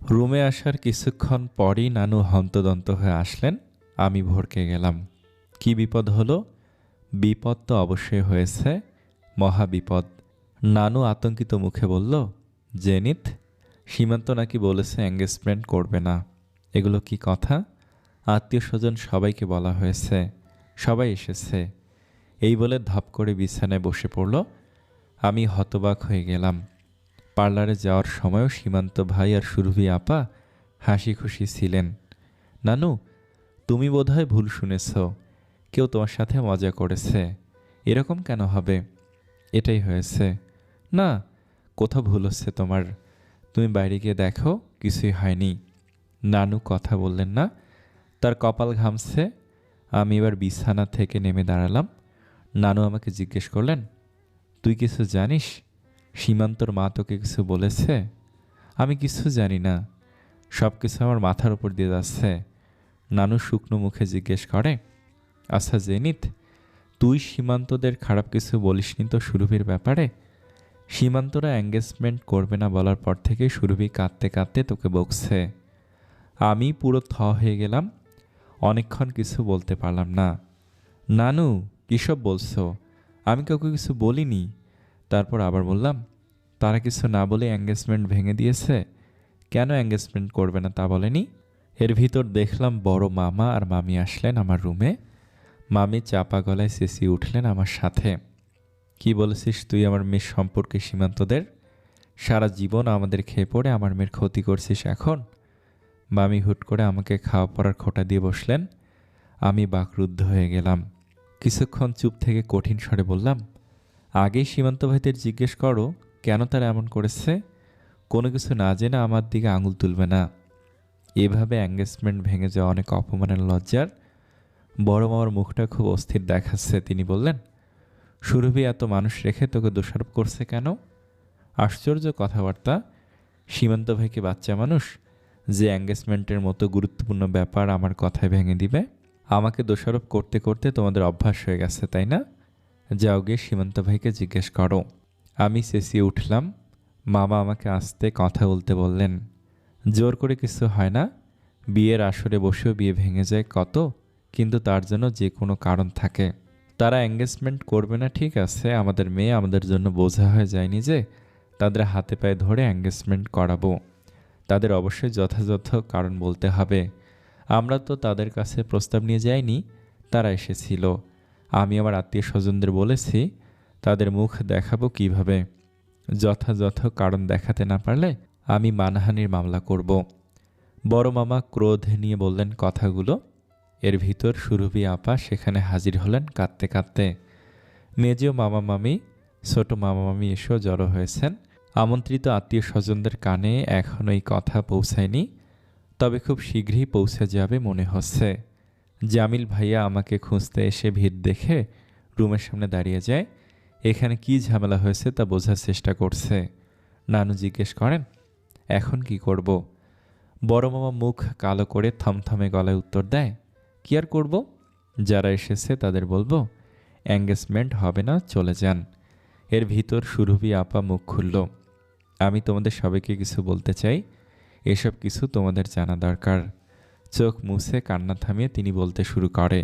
রুমে আসার কিছুক্ষণ পরই নানু হন্তদন্ত হয়ে আসলেন। আমি ভড়কে গেলাম। কি বিপদ হলো? বিপদ তো অবশ্যই হয়েছে, মহাবিপদ। নানু আতঙ্কিত মুখে বলল, জেনিত, সীমান্ত নাকি বলেছে এঙ্গেজমেন্ট করবে না। এগুলো কি কথা? আত্মীয় স্বজন সবাইকে বলা হয়েছে, সবাই এসেছে। এই বলে ধপ করে বিছানায় বসে পড়ল। আমি হতবাক হয়ে গেলাম। পার্লারে যাওয়ার সময়ও সীমান্ত ভাই আর সুরভি আপা হাসি খুশি ছিলেন। নানু, তুমি বোধহয় ভুল শুনেছ, কেউ তোমার সাথে মজা করেছে। এরকম কেন হবে? এটাই হয়েছে। না, কোথাও ভুল হচ্ছে তোমার। তুমি বাইরে গিয়ে দেখো, কিছুই হয়নি। নানু কথা বললেন না, তার কপাল ঘামছে। আমি এবার বিছানা থেকে নেমে দাঁড়ালাম। নানু আমাকে জিজ্ঞেস করলেন, তুই কিছু জানিস? সীমান্তর মা তোকে কিছু বলেছে? আমি কিছু জানি না, সব কিছু আমার মাথার উপর দিয়ে যাচ্ছে। নানু শুকনো মুখে জিজ্ঞেস করে, আচ্ছা জেনিত, তুই সীমান্তদের খারাপ কিছু বলিসনি তো সুরভির ব্যাপারে? সীমান্তরা এঙ্গেজমেন্ট করবে না বলার পর থেকে সুরভি কাঁদতে কাঁদতে তোকে বকছে। আমি পুরো হয়ে গেলাম। অনেকক্ষণ কিছু বলতে পারলাম না। নানু, কিসব বলছো? আমি কাউকে কিছু বলিনি। তারপর আবার বললাম, তারা কিছু না বলে এঙ্গেজমেন্ট ভেঙে দিয়েছে। কেন এঙ্গেজমেন্ট করবে না তা বলেনি? এর ভিতর দেখলাম বড় মামা আর মামি আসলেন আমার রুমে। মামি চাপা গলায় চেঁচিয়ে উঠলেন আমার সাথে, কি বলেছিস তুই আমার মেয়ের সম্পর্কে সীমান্তদের? সারা জীবন আমাদের খেয়ে পড়ে আমার মেয়ের ক্ষতি করছিস এখন? মামি হুট করে আমাকে খাওয়া পড়ার খোঁটা দিয়ে বসলেন। আমি বাকরুদ্ধ হয়ে গেলাম। কিছুক্ষণ চুপ থেকে কঠিন স্বরে বললাম, আগেই সীমান্ত ভাইদের জিজ্ঞেস করো কেন তারা এমন করেছে। কোনো কিছু না জেনে আমার দিকে আঙুল তুলবে না। এভাবে এঙ্গেজমেন্ট ভেঙে যাওয়া অনেক অপমানের লজ্জার। বড় মামার মুখটা খুব অস্থির দেখাচ্ছে। তিনি বললেন, সুরভি এত মানুষ রেখে তোকে দোষারোপ করছে কেন? আশ্চর্য কথাবার্তা। সীমান্ত ভাইকে বাচ্চা মানুষ যে এঙ্গেজমেন্টের মতো গুরুত্বপূর্ণ ব্যাপার আমার কথায় ভেঙে দিবে? আমাকে দোষারোপ করতে করতে তোমাদের অভ্যাস হয়ে গেছে, তাই না? যাও গিয়ে সীমান্ত ভাইকে জিজ্ঞেস করো। আমি চেঁচিয়ে উঠলাম। মামা আমাকে আস্তে কথা বলতে বললেন, জোর করে কিছু হয় না। বিয়ের আসরে বসেও বিয়ে ভেঙে যায় কত, কিন্তু তার জন্য যে কোনো কারণ থাকে। তারা এঙ্গেজমেন্ট করবে না ঠিক আছে, আমাদের মেয়ে আমাদের জন্য বোঝা হয়ে যায়নি যে তাদের হাতে পায়ে ধরে এঙ্গেজমেন্ট করাবো। তাদের অবশ্যই যথাযথ কারণ বলতে হবে। আমরা তো তাদের কাছে প্রস্তাব নিয়ে যাইনি, তারা এসেছিল। আমি আমার আত্মীয় স্বজনদের বলেছি, তাদের মুখ দেখাবো কিভাবে? যথাযথ কারণ দেখাতে না পারলে আমি মানহানির মামলা করব। বড় মামা ক্রোধ নিয়ে বললেন কথাগুলো। এর ভিতর সুরভি আপা সেখানে হাজির হলেন কাঁদতে কাঁদতে। মেজো মামা মামি, ছোট মামা মামি এসেও জড়ো হয়েছেন। আমন্ত্রিত আত্মীয় স্বজনদের কানে এখনও এই কথা পৌঁছায়নি, তবে খুব শীঘ্রই পৌঁছে যাবে মনে হচ্ছে। জামিল ভাইয়া আমাকে খুঁজতে এসে ভিড় দেখে রুমের সামনে দাঁড়িয়ে যায়। এখানে কি ঝামেলা হয়েছে তা বোঝার চেষ্টা করছে। নানু জিজ্ঞেস করেন, এখন কি করব? বড় মামা মুখ কালো করে থমথমে গলায় উত্তর দেয়, কি আর করব? যারা এসেছে তাদের বলবো এঙ্গেজমেন্ট হবে না, চলে যান। এর ভিতর সুরভি আপা মুখ খুলল, আমি তোমাদের সবাইকে কিছু বলতে চাই। এসব কিছু তোমাদের জানা দরকার। চোখ মুছে কান্না থামিয়ে তিনি বলতে শুরু করে,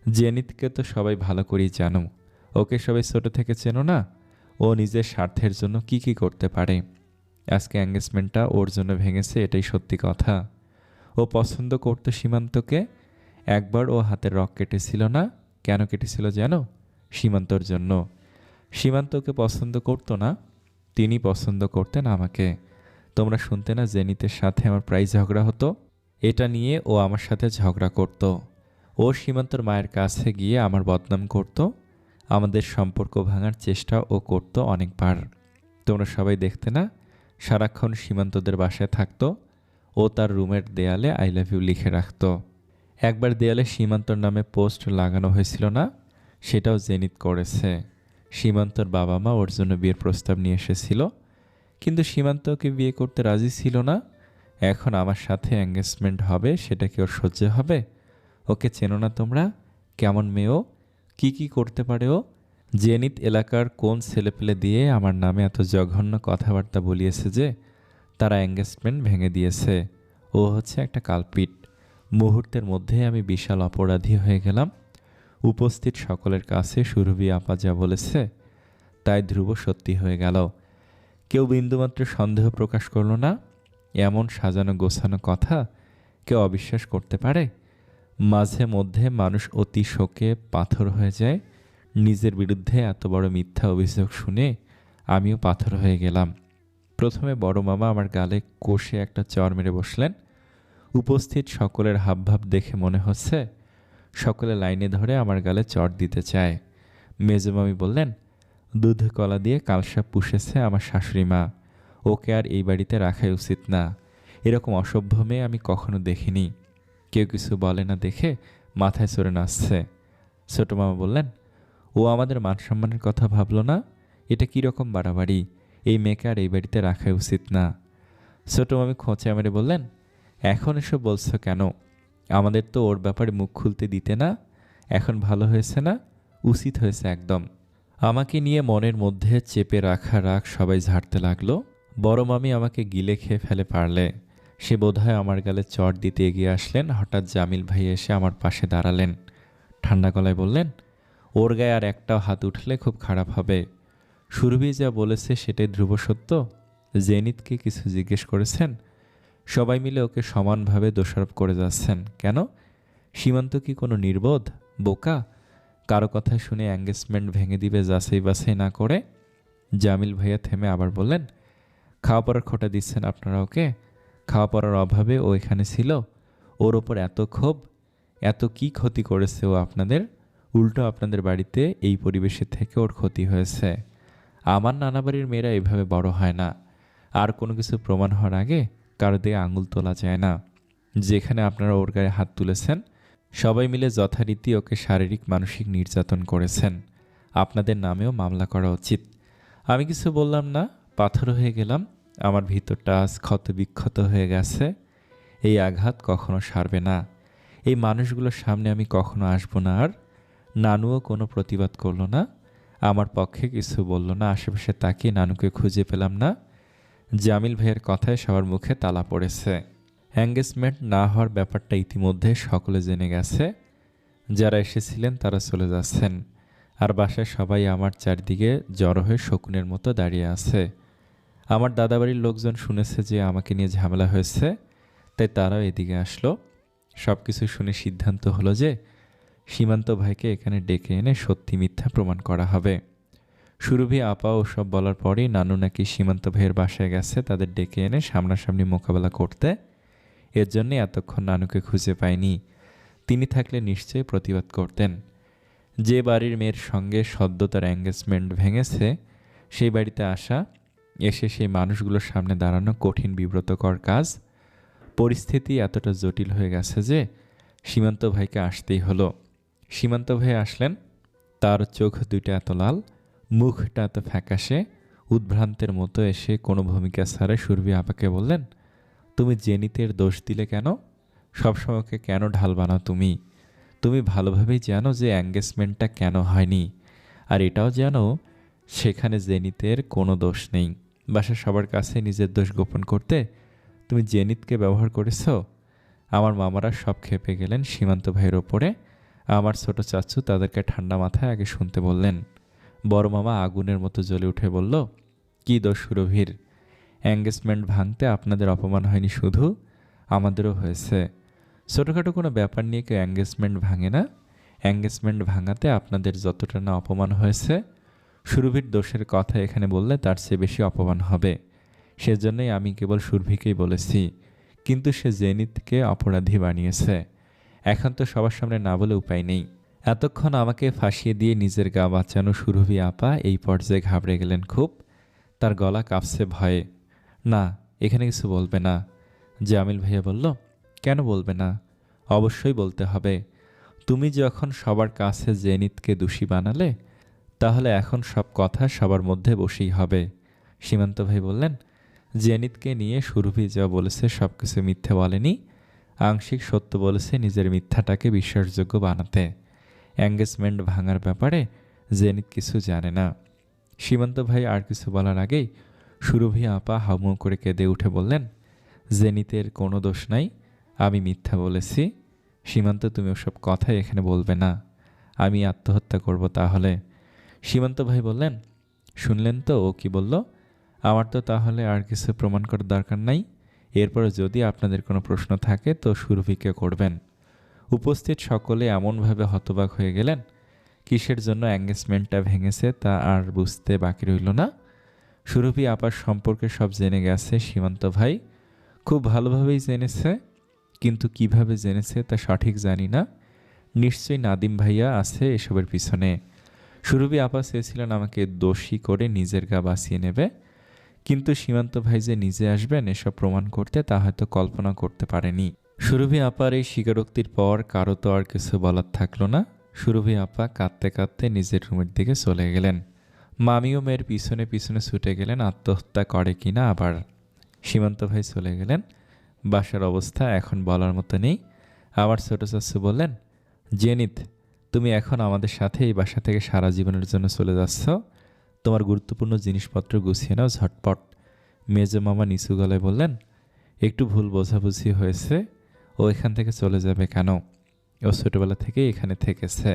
জেনিতকে তো সবাই ভালো করেই জানো। ওকে সবাই ছোট থেকে চেনো না? ও নিজের স্বার্থের জন্য কি কি করতে পারে। আজকে এঙ্গেজমেন্টটা ওর জন্য ভেঙেছে, এটাই সত্যি কথা। ও পছন্দ করতো সীমান্তকে। একবার ও হাতের রক কেটেছিল না? কেন কেটেছিল জানো? সীমান্তর জন্য। সীমান্তকে পছন্দ করতো না, তিনি পছন্দ করতেন আমাকে। তোমরা শুনতে না জেনিতের সাথে আমার প্রায় ঝগড়া হতো? এটা নিয়ে ও আমার সাথে ঝগড়া করত। ও সীমান্তর মায়ের কাছে গিয়ে আমার বদনাম করত। আমাদের সম্পর্ক ভাঙার চেষ্টা ও করত অনেকবার। তোমরা সবাই দেখতে না, সারাক্ষণ সীমান্তদের বাসায় থাকতো। ও তার রুমের দেয়ালে আই লাভ ইউ লিখে রাখত। একবার দেয়ালে সীমান্তর নামে পোস্ট লাগানো হয়েছিল না? সেটাও জেনিত করেছে। সীমান্তর বাবা মা ওর জন্য বিয়ের প্রস্তাব নিয়ে এসেছিল, কিন্তু সীমান্ত ওকে বিয়ে করতে রাজি ছিল না। এখন আমার সাথে এঙ্গেজমেন্ট হবে, সেটা কি ওর সহ্য হবে? ওকে চেনো না তোমরা? কেমন মেয়েও, কি কি করতে পারে ও? জেনিত এলাকার কোন ছেলেপেলে দিয়ে আমার নামে এত জঘন্য কথাবার্তা বলিয়েছে যে তারা এঙ্গেজমেন্ট ভেঙে দিয়েছে। ও হচ্ছে একটা কালপিট। মুহূর্তের মধ্যে আমি বিশাল অপরাধী হয়ে গেলাম। উপস্থিত সকলের কাছে সুরভি আপা যা বলেছে তাই ধ্রুব সত্যি হয়ে গেল। কেউ বিন্দুমাত্র সন্দেহ প্রকাশ করল না। এমন সাজানো গোছানো কথা কেউ অবিশ্বাস করতে পারে? মাঝে মধ্যে মানুষ অতি শোকে পাথর হয়ে যায়। নিজের বিরুদ্ধে এত বড় মিথ্যা অভিযোগ শুনে আমিও পাথর হয়ে গেলাম। প্রথমে বড় মামা আমার গালে কষে একটা চড় মেরে বসলেন। উপস্থিত সকলের হাবভাব দেখে মনে হচ্ছে সকলে লাইনে ধরে আমার গালে চড় দিতে চায়। মেজমামি বললেন, দুধ কলা দিয়ে কালসাপ পুষেছে আমার শাশুড়ি মা, ওকে আর এই বাড়িতে রাখাই উচিত না। এরকম অসভ্য মেয়ে আমি কখনো দেখিনি। কেউ কিছু বলে না দেখে মাথায় চড়ে নাচছে। ছোট মামা বললেন, ও আমাদের মান সম্মানের কথা ভাবলো না? এটা কীরকম বাড়াবাড়ি? এই মেয়েকে আর এই বাড়িতে রাখাই উচিত না। ছোট মামি খোঁচা মেরে বললেন, এখন এসব বলছো কেন? আমাদের তো ওর ব্যাপারে মুখ খুলতে দিতে না। এখন ভালো হয়েছে না? উচিত হয়েছে একদম। আমাকে নিয়ে মনের মধ্যে চেপে রাখা রাগ সবাই ঝাড়তে লাগলো। বড় মামি আমাকে গিলে খেয়ে ফেলে পারলে। সে বোধহয় আমার গালে চড় দিতে এগিয়ে আসলেন। হঠাৎ জামিল ভাই এসে আমার পাশে দাঁড়ালেন। ঠান্ডা গলায় বললেন, ওর গায়ে আর একটাও হাত উঠলে খুব খারাপ হবে। সুরভি যা বলেছে সেটাই ধ্রুব সত্য? জেনিতকে কিছু জিজ্ঞেস করেছেন? সবাই মিলে ওকে সমানভাবে দোষারোপ করে যাচ্ছেন কেন? সীমান্ত কি কোনো নির্বোধ বোকা? কারো কথা শুনে এঙ্গেজমেন্ট ভেঙে দিবে যাচাই বাছাই না করে? জামিল ভাইয়া থেমে আবার বললেন, খাওয়া পড়ার খোটা দিচ্ছেন আপনারা ওকে? খাওয়া পড়ার অভাবে ও এখানে ছিল? ওর ওপর এত ক্ষোভ? এত কি ক্ষতি করেছে ও আপনাদের? উল্টো আপনাদের বাড়িতে এই পরিবেশে থেকে ওর ক্ষতি হয়েছে। আমার নানা বাড়ির মেয়েরা এভাবে বড় হয় না। আর কোনো কিছু প্রমাণ হওয়ার আগে কারো দিকে আঙুল তোলা যায় না। যেখানে আপনারা ওর গায়ে হাত তুলেছেন সবাই মিলে যথারীতি ওকে শারীরিক মানসিক নির্যাতন করেছেন। আপনাদের নামেও মামলা করা উচিত। আমি কিছু বললাম না, পাথর হয়ে গেলাম। আমার ভিতরটা আজ ক্ষত বিক্ষত হয়ে গেছে। এই আঘাত কখনো সারবে না। এই মানুষগুলোর সামনে আমি কখনো আসবো না আর। নানুও কোনো প্রতিবাদ করলো না, আমার পক্ষে কিছু বলল না। আশেপাশে তাকিয়ে নানুকে খুঁজে পেলাম না। জামিল ভাইয়ের কথায় সবার মুখে তালা পড়েছে। এঙ্গেজমেন্ট না হওয়ার ব্যাপারটা ইতিমধ্যে সকলে জেনে গেছে। যারা এসেছিলেন তারা চলে যাচ্ছেন। আর বাসায় সবাই আমার চারদিকে জড়ো হয়ে শকুনের মতো দাঁড়িয়ে আছে। আমার দাদাবাড়ির লোকজন শুনেছে যে আমাকে নিয়ে ঝামেলা হয়েছে, তাই তারাও এদিকে আসলো। সব কিছু শুনে সিদ্ধান্ত হলো যে সীমান্ত ভাইকে এখানে ডেকে এনে সত্যি মিথ্যা প্রমাণ করা হবে। সুরভি আপা ওসব বলার পরেই নানু নাকি সীমান্ত ভাইয়ের বাসায় গেছে তাদের ডেকে এনে সামনাসামনি মোকাবেলা করতে। এর জন্যে এতক্ষণ নানুকে খুঁজে পায়নি। তিনি থাকলে নিশ্চয়ই প্রতিবাদ করতেন। যে বাড়ির মেয়ের সঙ্গে সদ্য তার এঙ্গেজমেন্ট ভেঙেছে সেই বাড়িতে আসা, এসে সেই মানুষগুলোর সামনে দাঁড়ানো কঠিন বিব্রতকর কাজ। পরিস্থিতি এতটা জটিল হয়ে গেছে যে সীমান্ত ভাইকে আসতেই হলো। সীমান্ত ভাই আসলেন। তার চোখ দুইটা এত লাল, মুখটা এত ফ্যাকাশে, উদ্ভ্রান্তের মতো এসে কোনো ভূমিকা ছাড়াই সুরভি আপাকে বললেন, তুমি জেনিতের দোষ দিলে কেন? সবসময় ওকে কেন ঢাল বানাও তুমি? তুমি ভালোভাবেই জানো যে এঙ্গেজমেন্টটা কেন হয়নি। আর এটাও জানো সেখানে জেনিতের কোনো দোষ নেই। বাসার সবার কাছে নিজের দোষ গোপন করতে তুমি জেনিতকে ব্যবহার করেছো। আমার মামারা সব ক্ষেপে গেলেন সীমান্ত ভাইয়ের ওপরে। আমার ছোট চাচু তাদেরকে ঠান্ডা মাথায় আগে শুনতে বললেন। বড় মামা আগুনের মতো জ্বলে উঠে বলল, কি দোষ সুরভির? এঙ্গেজমেন্ট ভাঙতে আপনাদের অপমান হয়নি শুধু, আমাদেরও হয়েছে। ছোটোখাটো কোনো ব্যাপার নিয়ে কেউ এঙ্গেজমেন্ট ভাঙে না। এঙ্গেজমেন্ট ভাঙাতে আপনাদের যতটা না অপমান হয়েছে, সুরভির দোষের কথা এখানে বললে তার চেয়ে বেশি অপমান হবে। সেজন্যই আমি কেবল সুরভিকেই বলেছি, কিন্তু সে জেনিতকে অপরাধী বানিয়েছে। এখন তো সবার সামনে না বলে উপায় নেই। এতক্ষণ আমাকে ফাঁসিয়ে দিয়ে নিজের গা বাঁচানো সুরভি আপা এই পর্যায়ে ঘাবড়ে গেলেন খুব। তার গলা কাঁপছে ভয়ে। না, এখানে কিছু বলবে না। জামিল ভাইয়া বলল, কেন বলবে না? অবশ্যই বলতে হবে। তুমি যখন সবার কাছে জেনিতকে দোষী বানালে, তাহলে এখন সব কথা সবার মধ্যে বসেই হবে। সীমান্ত ভাই বললেন, জেনিতকে নিয়ে সুরভি যা বলেছে সব কিছু মিথ্যে বলেনি, আংশিক সত্য বলেছে নিজের মিথ্যাটাকে বিশ্বাসযোগ্য বানাতে। এঙ্গেজমেন্ট ভাঙার ব্যাপারে জেনিত কিছু জানে না। সীমান্ত ভাই আর কিছু বলার আগেই সুরভি আপা হাউমাউ করে কেঁদে উঠে বললেন, জেনিতের কোনো দোষ নাই, আমি মিথ্যা বলেছি। সীমান্ত, তুমি ওসব কথাই এখানে বলবে না, আমি আত্মহত্যা করব তাহলে। সীমান্ত ভাই বললেন, শুনলেন তো ও কি বলল? আমার তো তাহলে আর কিছু প্রমাণ করার দরকার নাই। এরপরে যদি আপনাদের কোনো প্রশ্ন থাকে তো সুরভিকে করবেন। উপস্থিত সকলে এমনভাবে হতবাক হয়ে গেলেন, কিসের জন্য এঙ্গেজমেন্টটা ভেঙেছে তা আর বুঝতে বাকি রইল না। সুরভি আপার সম্পর্কে সব জেনে গেছে সীমান্ত ভাই, খুব ভালোভাবেই জেনেছে, কিন্তু কিভাবে জেনেছে তা সঠিক জানি না। নিশ্চয়ই নাদিম ভাইয়া আছে এসবের পিছনে। সুরভি আপা চেয়েছিলেন আমাকে দোষী করে নিজের গা বাঁচিয়ে নেবে, কিন্তু সীমান্ত ভাই যে নিজে আসবেন এসব প্রমাণ করতে তা হয়তো কল্পনা করতে পারেনি। সুরভি আপার এই স্বীকারোক্তির পর কারো তো আর কিছু বলার থাকলো না। সুরভি আপা কাঁদতে কাঁদতে নিজের রুমের দিকে চলে গেলেন। মামিও মেয়ের পিছনে পিছনে ছুটে গেলেন আত্মহত্যা করে কিনা আবার। সীমান্ত ভাই চলে গেলেন। বাসার অবস্থা এখন বলার মতো নেই। আমার ছোট চাচু বললেন, জেনিত, তুমি এখন আমাদের সাথে এই বাসা থেকে সারা জীবনের জন্য চলে যাচ্ছ। তোমার গুরুত্বপূর্ণ জিনিসপত্র গুছিয়ে নাও ঝটপট। মেজো মামা নিচু গলায় বললেন, একটু ভুল বোঝাবুঝি হয়েছে, ও এখান থেকে চলে যাবে কেন? ও ছোটবেলা থেকেই এখানে থেকেছে।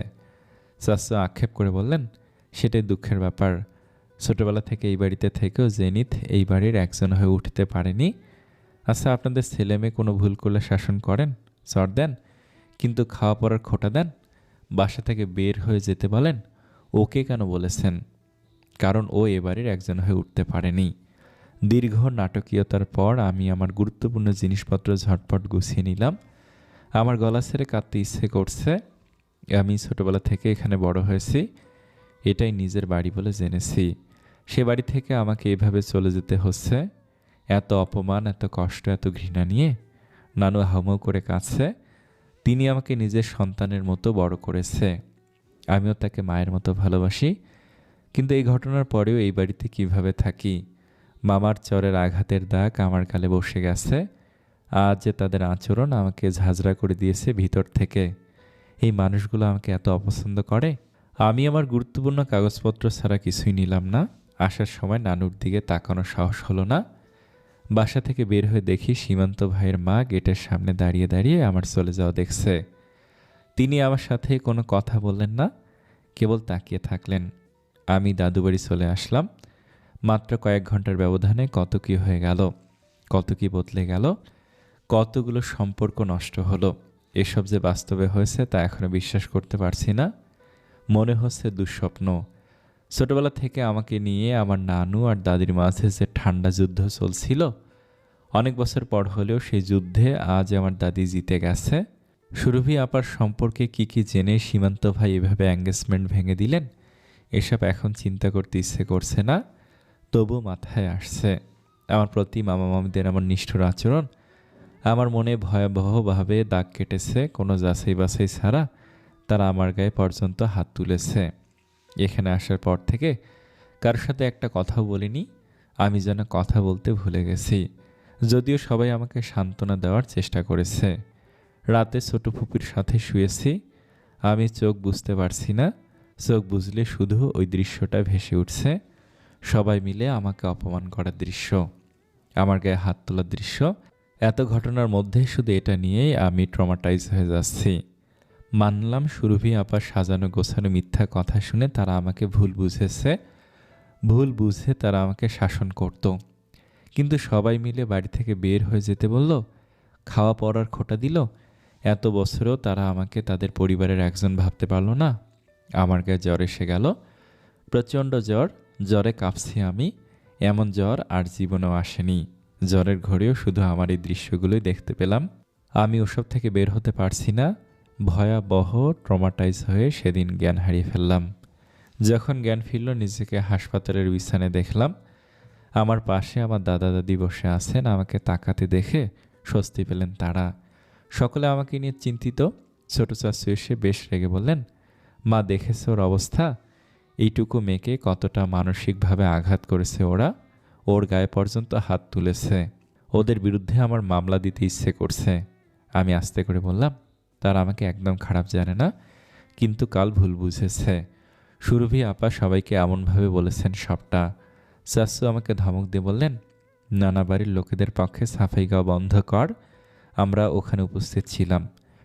চাচু আক্ষেপ করে বললেন, সেটাই দুঃখের ব্যাপার। ছোটবেলা থেকে এই বাড়িতে থেকেও জেনিত এই বাড়ির একজন হয়ে উঠতে পারেনি। আচ্ছা, আপনাদের ছেলে মেয়ে কোনো ভুল করলে শাসন করেন, চড় দেন, কিন্তু খাওয়া পড়ার খোটা দেন, বাসা থেকে বের হয়ে যেতে বলেন। ওকে কেন বলেছেন? কারণ ও এ বাড়ির একজন হয়ে উঠতে পারেনি। দীর্ঘ নাটকীয়তার পর আমি আমার গুরুত্বপূর্ণ জিনিসপত্র ঝটপট গুছিয়ে নিলাম। আমার গলা ছেড়ে কাঁদতে ইচ্ছে করছে। আমি ছোটবেলা থেকে এখানে বড় হয়েছি, এটাই নিজের বাড়ি বলে জেনেছি। সে বাড়ি থেকে আমাকে এভাবে চলে যেতে হচ্ছে, এত অপমান, এত কষ্ট, এত ঘৃণা নিয়ে। নানু হাউমাউ করে কাঁদছে। তিনি আমাকে নিজের সন্তানের মতো বড় করেছে, আমিও তাকে মায়ের মতো ভালোবাসি। কিন্তু এই ঘটনার পরেও এই বাড়িতে কিভাবে থাকি? মামার চরের আঘাতের দাগ আমার গালে বসে গেছে। আজ যে তাদের আচরণ আমাকে ঝাঁঝরা করে দিয়েছে ভিতর থেকে। এই মানুষগুলো আমাকে এত অপছন্দ করে। আমি আমার গুরুত্বপূর্ণ কাগজপত্র ছাড়া কিছুই নিলাম না। আসার সময় নানুর দিকে তাকানোর সাহস হলো না। বাসা থেকে বের হয়ে দেখি সীমান্ত ভাইয়ের মা গেটের সামনে দাঁড়িয়ে দাঁড়িয়ে আমার চলে যাওয়া দেখছে। তিনি আমার সাথে কোনো কথা বললেন না, কেবল তাকিয়ে থাকলেন। আমি দাদুবাড়ি চলে আসলাম। মাত্র কয়েক ঘন্টার ব্যবধানে কত কী হয়ে গেল, কত কী বদলে গেল, কতগুলো সম্পর্ক নষ্ট হলো। এসব যে বাস্তবে হয়েছে তা এখনও বিশ্বাস করতে পারছি না। মনে হচ্ছে দুঃস্বপ্ন। ছোটবেলা থেকে আমাকে নিয়ে আমার নানু আর দাদির মাঝে যে ঠান্ডা যুদ্ধ চলছিল, অনেক বছর পর হলেও সেই যুদ্ধে আজ আমার দাদি জিতে গেছে। সুরভি আপার সম্পর্কে কি কি জেনে সীমান্ত ভাই এভাবে এঙ্গেজমেন্ট ভেঙে দিলেন, এসব এখন চিন্তা করতে ইচ্ছে করছে না, তবু মাথায় আসছে। আমার প্রতি মামা মামিদের আমার নিষ্ঠুর আচরণ আমার মনে ভয়াবহভাবে দাগ কেটেছে। কোনো যাচাই বাছাই ছাড়া তারা আমার গায়ে পর্যন্ত হাত তুলেছে। এখানে আসার পর থেকে কারোর সাথে একটা কথাও বলিনি। আমি যেন কথা বলতে ভুলে গেছি, যদিও সবাই আমাকে সান্ত্বনা দেওয়ার চেষ্টা করেছে। রাতে ছোট ফুপির সাথে শুয়েছি। আমি চোখ বুঝতে পারছি না, চোখ বুঝলে শুধু ওই দৃশ্যটা ভেসে উঠছে। সবাই মিলে আমাকে অপমান করার দৃশ্য, আমার গায়ে হাত তোলার দৃশ্য। এত ঘটনার মধ্যে শুধু এটা নিয়েই আমি ট্রমাটাইজ হয়ে যাচ্ছি। মানলাম সুরভি আপার সাজানো গোছানো মিথ্যা কথা শুনে তারা আমাকে ভুল বুঝেছে, ভুল বুঝে তারা আমাকে শাসন করত। কিন্তু সবাই মিলে বাড়ি থেকে বের হয়ে যেতে বলল, খাওয়া পড়ার খোটা দিল। এত বছরেও তারা আমাকে তাদের পরিবারের একজন ভাবতে পারল না। আমার গায়ে জ্বর এসে গেল, প্রচণ্ড জ্বর। জ্বরে কাঁপছি আমি, এমন জ্বর আর জীবনেও আসেনি। জ্বরের ঘরেও শুধু আমার এই দৃশ্যগুলোই দেখতে পেলাম। আমি ওসব থেকে বের হতে পারছি না। ভয়াবহ ট্রমাটাইজ হয়ে সেদিন জ্ঞান হারিয়ে ফেললাম। যখন জ্ঞান ফিরল, নিজেকে হাসপাতালের বিছানায় দেখলাম। আমার পাশে আমার দাদা দাদি বসে আছেন। আমাকে তাকাতে দেখে স্বস্তি পেলেন তারা। সকলে আমাকে নিয়ে চিন্তিত। ছোট চাচু এসে বেশ রেগে বললেন, মা দেখেছে ওর অবস্থা? এইটুকু মেয়েকে কতটা মানসিকভাবে আঘাত করেছে ওরা। ওর গায়ে পর্যন্ত হাত তুলেছে। ওদের বিরুদ্ধে আমার মামলা দিতে ইচ্ছে করছে। আমি আস্তে করে বললাম, তারা আমাকে একদম খারাপ জানে না, কিন্তু কাল ভুল বুঝেছে। সুরভি আপা সবাইকে এমনভাবে বলেছেন সবটা। চাচু আমাকে ধমক দিয়ে বললেন, নানা বাড়ির লোকেদের পক্ষে সাফাই গাওয়া বন্ধ কর। আমরা ওখানে উপস্থিত ছিলাম,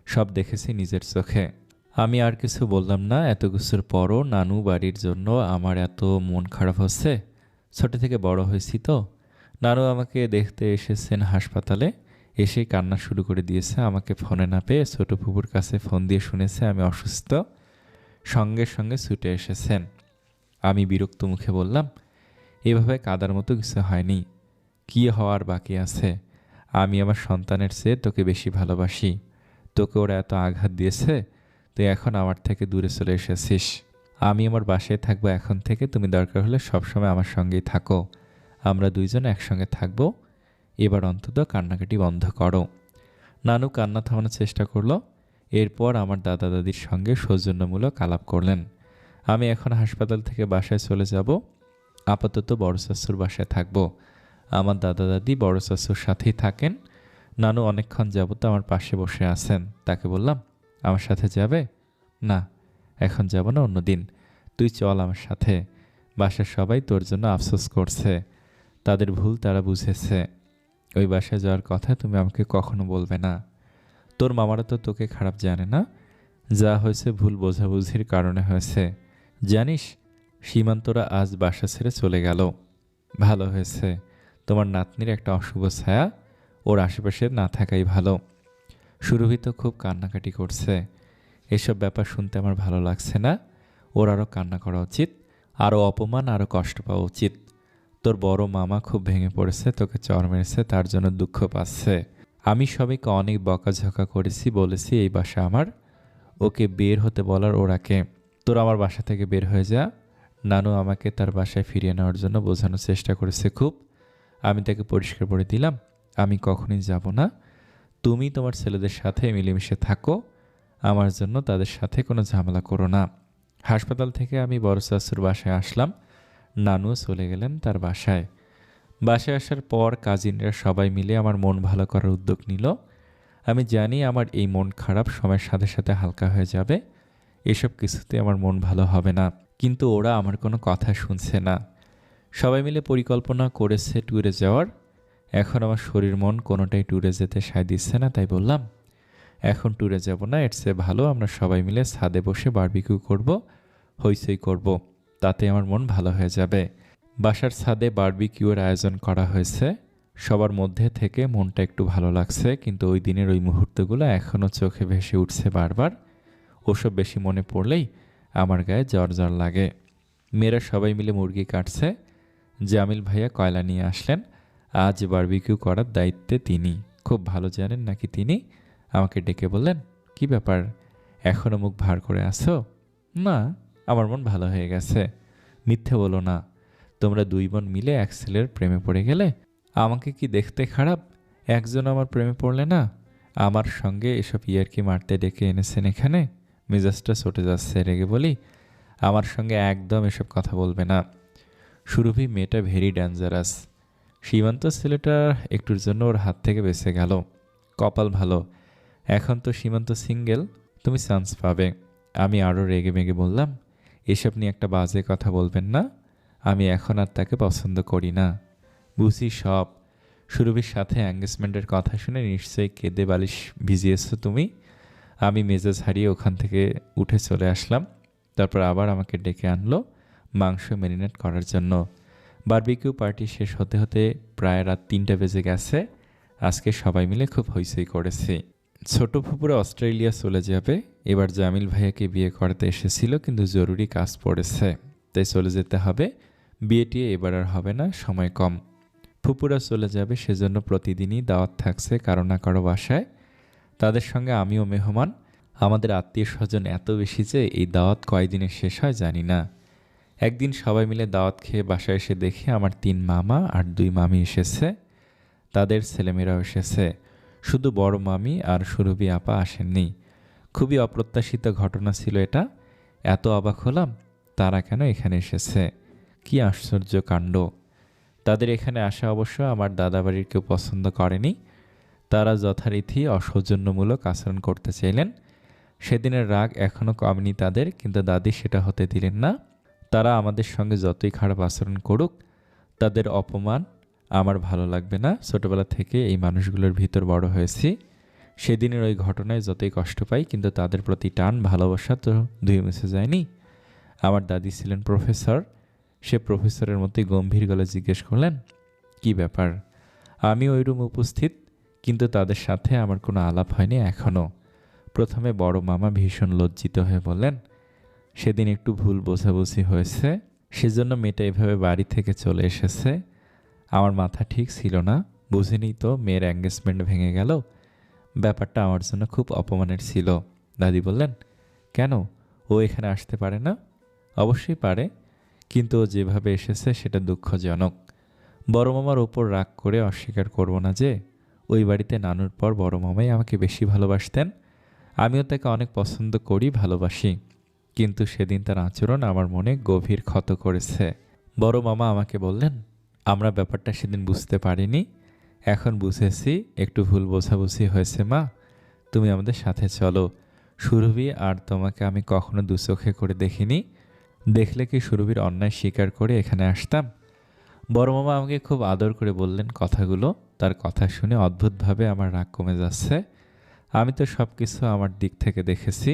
সব দেখেছি নিজের চোখে। আমি আর কিছু বললাম না। এত কিছুর পরও নানু বাড়ির জন্য আমার এত মন খারাপ হচ্ছে। ছোট থেকে বড় হয়েছি তো। নানু আমাকে দেখতে এসেছেন হাসপাতালে, এসেই কান্না শুরু করে দিয়েছে। আমাকে ফোনে না পেয়ে ছোট ফুপুর কাছে ফোন দিয়ে শুনেছে আমি অসুস্থ, সঙ্গে সঙ্গে ছুটে এসেছেন। আমি বিরক্ত মুখে বললাম, এভাবে কাদার মতো কিছু হয়নি, কী হওয়ার বাকি আছে? আমি আমার সন্তানের চেয়ে তোকে বেশি ভালোবাসি। তোকে ওরা এত আঘাত দিয়েছে, তুই এখন আমার থেকে দূরে চলে এসেছিস। আমি আমার বাসায় থাকবো এখন থেকে, তুমি দরকার হলে সবসময় আমার সঙ্গেই থাকো। আমরা দুইজন একসঙ্গে থাকবো। এবার অন্তত কান্নাকাটি বন্ধ করো। নানু কান্না থামানোর চেষ্টা করলো। এরপর আমার দাদা দাদির সঙ্গে সৌজন্যমূলক আলাপ করলেন। আমি এখন হাসপাতাল থেকে বাসায় চলে যাব। আপাতত বড় চাচুর বাসায় থাকবো। আমার দাদা দাদি বড় চাচুর সাথেই থাকেন। নানু অনেকক্ষণ যাবত আমার পাশে বসে আছেন। তাকে বললাম, আমার সাথে যাবে? না, এখন যাব না, অন্যদিন। তুই চল আমার সাথে। বাসার সবাই তোর জন্য আফসোস করছে, তাদের ভুল তারা বুঝেছে। ওই বাসায় যাওয়ার কথা তুমি আমাকে কখনো বলবে না। তোর মামারা তো তোকে খারাপ জানে না। যা হয়েছে ভুল বোঝাবুঝির কারণে হয়েছে। জানিস, সীমান্তরা আজ বাসা ছেড়ে চলে গেল। ভালো হয়েছে, তোমার নাতনির একটা অশুভ ছায়া ওর আশেপাশে না থাকাই ভালো। সুরভি তো খুব কান্নাকাটি করছে। এসব ব্যাপার শুনতে আমার ভালো লাগছে না। ওর আরও কান্না করা উচিত, আরও অপমান, আরও কষ্ট পাওয়া উচিত। তোর বড় মামা খুব ভেঙে পড়েছে, তোকে চড় মেরেছে, তার জন্য দুঃখ পাচ্ছে। আমি সবাইকে অনেক বকাঝকা করেছি, বলেছি এই বাসা আমার, ওকে বের হতে বলার ওরাকে। তোর আমার বাসা থেকে বের হয়ে যা। নানু আমাকে তার বাসায় ফিরিয়ে নেওয়ার জন্য বোঝানোর চেষ্টা করেছে খুব। আমি তাকে পরিষ্কার করে দিলাম, আমি কখনই যাব না। তুমি তোমার ছেলেদের সাথে মিলেমিশে থাকো, আমার জন্য তাদের সাথে কোনো ঝামেলা করো না। হাসপাতাল থেকে আমি বড় চাচুর বাসায় আসলাম। নানুও চলে গেলেন তার বাসায়। বাসায় আসার পর কাজিনরা সবাই মিলে আমার মন ভালো করার উদ্যোগ নিল। আমি জানি আমার এই মন খারাপ সময়ের সাথে সাথে হালকা হয়ে যাবে। এসব কিছুতে আমার মন ভালো হবে না, কিন্তু ওরা আমার কোনো কথা শুনছে না। সবাই মিলে পরিকল্পনা করেছে ট্যুরে যাওয়ার। এখন আমার শরীর মন কোনোটাই ট্যুরে যেতে সায় দিচ্ছে না, তাই বললাম, এখন ট্যুরে যাব না, এর চেয়ে ভালো আমরা সবাই মিলে ছাদে বসে বারবিকিউ করব, হইচই করব, তাতে আমার মন ভালো হয়ে যাবে। বাসার ছাদে বারবিকিউর আয়োজন করা হয়েছে। সবার মধ্যে থেকে মনটা একটু ভালো লাগছে, কিন্তু ওই দিনের ওই মুহূর্তগুলো এখনও চোখে ভেসে উঠছে বারবার। ওসব বেশি মনে পড়লেই আমার গায়ে জ্বর জ্বর লাগে। মেয়েরা সবাই মিলে মুরগি কাটছে। জামিল ভাইয়া কয়লা নিয়ে আসলেন। আজ বারবিকিউ করার দায়িত্বে তিনি। খুব ভালো জানেন নাকি তিনি। আমাকে ডেকে বললেন, কি ব্যাপার, এখনও মুখ ভার করে আছো? না, আমার মন ভালো হয়ে গেছে। মিথ্যে বলো না, তোমরা দুই বোন মিলে এক ছেলের প্রেমে পড়ে গেলে। আমাকে কি দেখতে খারাপ? একজন আমার প্রেমে পড়লে না? আমার সঙ্গে এসব ইয়ার্কি মারতে ডেকে এনেছেন এখানে? মেজাজটা চটে যাচ্ছে, রেগে বলি, আমার সঙ্গে একদম এসব কথা বলবে না। সুরভি মেয়েটা ভেরি ডেঞ্জারাস। সীমান্ত ছেলেটা একটুর জন্য ওর হাত থেকে বেঁচে গেল। কপাল ভালো, এখন তো সীমান্ত সিঙ্গেল, তুমি চান্স পাবে। আমি আরও রেগে মেগে বললাম, এসব নিয়ে একটা বাজে কথা বলবেন না। আমি এখন আর তাকে পছন্দ করি না। বুঝি সব। সুরভির সাথে এঙ্গেজমেন্টের কথা শুনে নিশ্চয়ই কেঁদে বালিশ ভিজিয়েছ তুমি। আমি মেজাজ হারিয়ে ওখান থেকে উঠে চলে আসলাম। তারপর আবার আমাকে ডেকে আনলো মাংস ম্যারিনেট করার জন্য। বারবিকিউ পার্টি শেষ হতে হতে প্রায় রাত 3টা বেজে গেছে। আজকে সবাই মিলে খুব হইচই করেছি। ছোট ফুপুরা অস্ট্রেলিয়া চলে যাবে। এবার জামিল ভাইয়াকে বিয়ে করতে এসেছিল, কিন্তু জরুরি কাজ পড়েছে, তাই চলে যেতে হবে। বিয়েটি এবার আর হবে না, সময় কম। ফুপুরা চলে যাবে, সেজন্য প্রতিদিনই দাওয়াত থাকছে কারো না কারো বাসায়। তাদের সঙ্গে আমিও মেহমান। আমাদের আত্মীয় স্বজন এত বেশি যে এই দাওয়াত কয়দিনে শেষ হয় জানি না। একদিন সবাই মিলে দাওয়াত খেয়ে বাসায় এসে দেখি আমার 3 মামা আর 2 মামি এসেছে। তাদের ছেলেমেয়েরাও এসেছে। শুধু বড় মামি আর সুরভি আপা আসেননি। খুবই অপ্রত্যাশিত ঘটনা ছিল এটা। এত অবাক হলাম, তারা কেন এখানে এসেছে। কি আশ্চর্য কাণ্ড। তাদের এখানে আসা অবশ্য আমার দাদাবাড়ির কেউ পছন্দ করেনি। তারা যথারীতি অসৌজন্যমূলক আচরণ করতে চাইলেন। সেদিনের রাগ এখনও কমেনি তাদের, কিন্তু দাদি সেটা হতে দিলেন না। তারা আমাদের সঙ্গে যতই খারাপ আচরণ করুক, তাদের অপমান আমার ভালো লাগবে না। ছোটবেলা থেকে এই মানুষগুলোর ভিতর বড় হয়েছি। সেদিনের ওই ঘটনায় যতই কষ্ট পাই, কিন্তু তাদের প্রতি টান ভালোবাসা তো ধুয়ে মুছে যায়নি। আমার দাদি ছিলেন প্রফেসর। সে প্রফেসরের মতোই গম্ভীর গলায় জিজ্ঞেস করলেন, কি ব্যাপার? আমি ওই রুম উপস্থিত, কিন্তু তাদের সাথে আমার কোনো আলাপ হয়নি এখনও। প্রথমে বড় মামা ভীষণ লজ্জিত হয়ে বললেন, সেদিন একটু ভুল বোঝাবুঝি হয়েছে, সেজন্য মেয়েটা এভাবে বাড়ি থেকে চলে এসেছে। আমার মাথা ঠিক ছিল না, বুঝিনি তো মেয়ের এঙ্গেজমেন্ট ভেঙে গেল। ব্যাপারটা আমার জন্য খুব অপমানের ছিল। দাদি বললেন, কেন? ও এখানে আসতে পারে না? অবশ্যই পারে, কিন্তু ও যেভাবে এসেছে সেটা দুঃখজনক। বড় মামার ওপর রাগ করে অস্বীকার করব না যে ওই বাড়িতে নানুর পর বড় মামাই আমাকে বেশি ভালোবাসতেন। আমিও তাকে অনেক পছন্দ করি, ভালোবাসি, কিন্তু সেদিন তার আচরণ আমার মনে গভীর ক্ষত করেছে। বড় মামা আমাকে বললেন, আমরা ব্যাপারটা সেদিন বুঝতে পারিনি, এখন বুঝেছি একটু ভুল বোঝাবুঝি হয়েছে। মা, তুমি আমাদের সাথে চলো। সুরভি আর তোমাকে আমি কখনো দু চোখে করে দেখিনি। দেখলে কি সুরভির অন্যায় স্বীকার করে এখানে আসতাম? বড় মামা আমাকে খুব আদর করে বললেন কথাগুলো। তার কথা শুনে অদ্ভুতভাবে আমার রাগ কমে যাচ্ছে। আমি তো সব কিছু আমার দিক থেকে দেখেছি।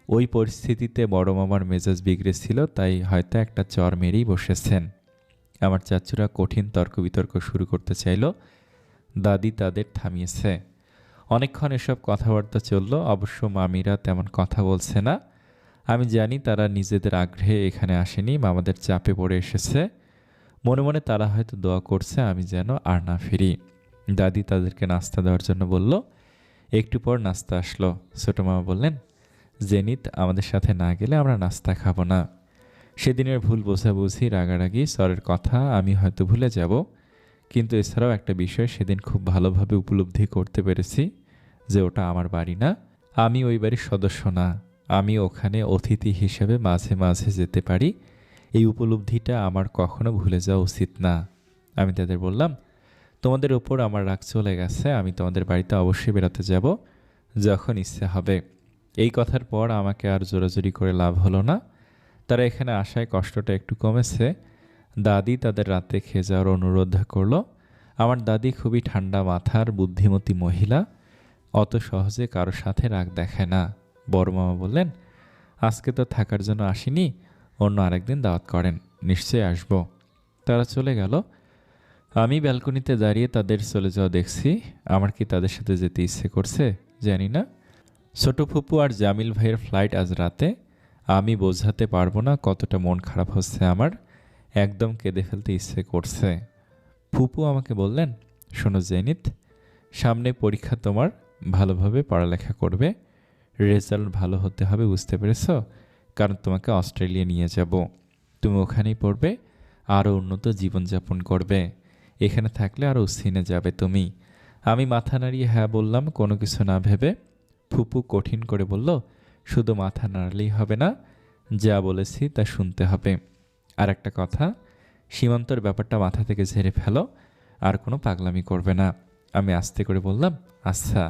ওই পরিস্থিতিতে বড় মামার মেজাজ বিগড়েছিল, তাই হয়তো একটা চর মেরেই বসেছেন। আমার চাচুরা কঠিন তর্ক বিতর্ক শুরু করতে চাইল। দাদি তাদের থামিয়েছে। অনেকক্ষণ এসব কথাবার্তা চলল। অবশ্য মামিরা তেমন কথা বলছে না। আমি জানি তারা নিজেদের আগ্রহে এখানে আসেনি, মামাদের চাপে পড়ে এসেছে। মনে মনে তারা হয়তো দোয়া করছে আমি যেন আর না ফিরি। দাদি তাদেরকে নাস্তা দেওয়ার জন্য বলল। একটু পর নাস্তা আসলো। ছোট মামা বললেন, জেনিত আমাদের সাথে না গেলে আমরা নাস্তা খাবো না। সেদিনের ভুল বোঝাবুঝি, রাগারাগি, স্বরের কথা আমি হয়তো ভুলে যাব, কিন্তু এছাড়াও একটা বিষয় সেদিন খুব ভালোভাবে উপলব্ধি করতে পেরেছি যে ওটা আমার বাড়ি না, আমি ওই বাড়ির সদস্য না। আমি ওখানে অতিথি হিসেবে মাঝে মাঝে যেতে পারি। এই উপলব্ধিটা আমার কখনো ভুলে যাওয়া উচিত না। আমি তাদের বললাম, তোমাদের ওপর আমার রাগ চলে গেছে, আমি তোমাদের বাড়িতে অবশ্যই বেড়াতে যাব যখন ইচ্ছে হবে। এই কথার পর আমাকে আর জোরাজুরি করে লাভ হলো না। তারা এখানে আসায় কষ্টটা একটু কমেছে। দাদি তাদের রাতে খেয়ে যাওয়ার অনুরোধ করলো। আমার দাদি খুবই ঠান্ডা মাথার বুদ্ধিমতী মহিলা, অত সহজে কারোর সাথে রাগ দেখায় না। বড় মামা বললেন, আজকে তো থাকার জন্য আসিনি, অন্য আরেকদিন দাওয়াত করেন, নিশ্চয়ই আসবো। তারা চলে গেল। আমি ব্যালকনিতে দাঁড়িয়ে তাদের চলে যাওয়া দেখছি। আমার কি তাদের সাথে যেতে ইচ্ছে করছে জানি না। ছোট ফুপু আর জামিল ভাইয়ের ফ্লাইট আজ রাতে। আমি বোঝাতে পারবো না কতটা মন খারাপ হচ্ছে আমার। একদম কেঁদে ফেলতে ইচ্ছে করছে। ফুপু আমাকে বললেন, শোনো জেনিত, সামনে পরীক্ষা, তোমার ভালোভাবে পড়ালেখা করবে, রেজাল্ট ভালো হতে হবে, বুঝতে পেরেছ? কারণ তোমাকে অস্ট্রেলিয়া নিয়ে যাব। তুমি ওখানেই পড়বে, আরও উন্নত জীবনযাপন করবে। এখানে থাকলে আরও উচ্ছ্বিনে যাবে তুমি। আমি মাথা নাড়িয়ে হ্যাঁ বললাম, কোনো কিছু না ভেবে। ফুপু কঠিন করে বলল, শুধু মাথা নাড়লেই হবে না, যা বলেছি তা শুনতে হবে। আর একটা কথা, সীমান্তর ব্যাপারটা মাথা থেকে ঝেড়ে ফেলো, আর কোনো পাগলামি করবে না। আমি আস্তে করে বললাম, আচ্ছা।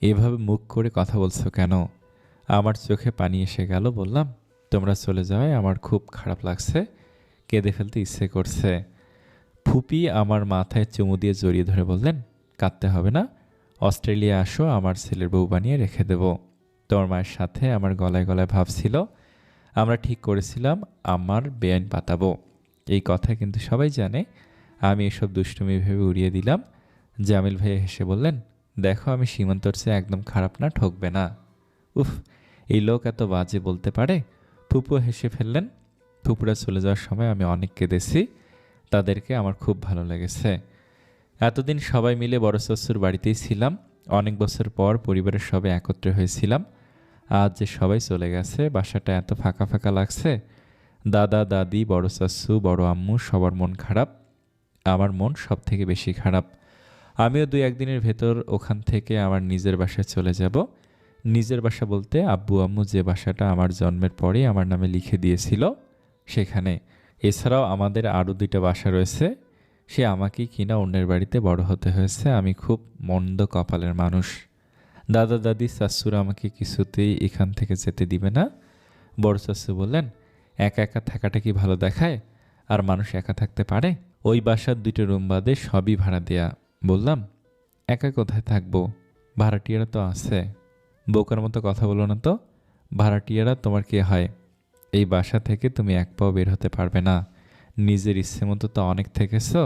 এভাবে মুখ করে কথা বলছো কেন? আমার চোখে পানি এসে গেল। বললাম, তোমরা চলে যাওয়ায় আমার খুব খারাপ লাগছে, কেঁদে ফেলতে ইচ্ছে করছে। ফুপি আমার মাথায় চুমু দিয়ে জড়িয়ে ধরে বললেন, কাঁদতে হবে না, অস্ট্রেলিয়া আসো, আমার ছেলের বউ বানিয়ে রেখে দেব। তোমার মায়ের সাথে আমার গলায় গলায় ভাব ছিল। আমরা ঠিক করেছিলাম আমার বেআইন পাতাবো। এই কথা কিন্তু সবাই জানে। আমি এসব দুষ্টুমি ভেবে উড়িয়ে দিলাম। জামিল ভাই হেসে বললেন, দেখো আমি সীমান্তর চেয়ে একদম খারাপ না, ঠকবে না। উফ, এই লোক এত বাজে বলতে পারে। ফুপু হেসে ফেললেন। ফুপুরা চলে যাওয়ার সময় আমি অনেক কেঁদেছি। তাদেরকে আমার খুব ভালো লেগেছে। এতদিন সবাই মিলে বড় শ্বশুর বাড়িতেই ছিলাম। অনেক বছর পর পরিবারের সবাই একত্রে হয়েছিলাম। আজ যে সবাই চলে গেছে, বাসাটা এত ফাঁকা ফাঁকা লাগছে। দাদা দাদি, বড় চাচু, বড় আম্মু, সবার মন খারাপ। আমার মন সব থেকে বেশি খারাপ। আমিও 2-1 দিনের ভেতর ওখান থেকে আমার নিজের বাসায় চলে যাব। নিজের বাসা বলতে আব্বু আম্মু যে বাসাটা আমার জন্মের পরে আমার নামে লিখে দিয়েছিল সেখানে। এছাড়াও আমাদের আরও 2টা বাসা রয়েছে। সে আমাকেই কিনা অন্যের বাড়িতে বড় হতে হয়েছে। আমি খুব মন্দ কপালের মানুষ। দাদা দাদি চাচুরা আমাকে কিছুতেই এখান থেকে যেতে দিবে না। বড় চাচু বললেন, একা একা থাকাটা কি ভালো দেখায়? আর মানুষ একা থাকতে পারে? ওই বাসার 2টা রুম বাদে সবই ভাড়া দেয়া। বললাম, একা কোথায় থাকবো? ভাড়াটিয়ারা তো আছে। বোকার মতো কথা বলো না তো। ভাড়াটিয়ারা তোমার কে হয়? এই বাসা থেকে তুমি এক পাও বের হতে পারবে না। নিজের ইচ্ছে মতো তো অনেক থেকেছো,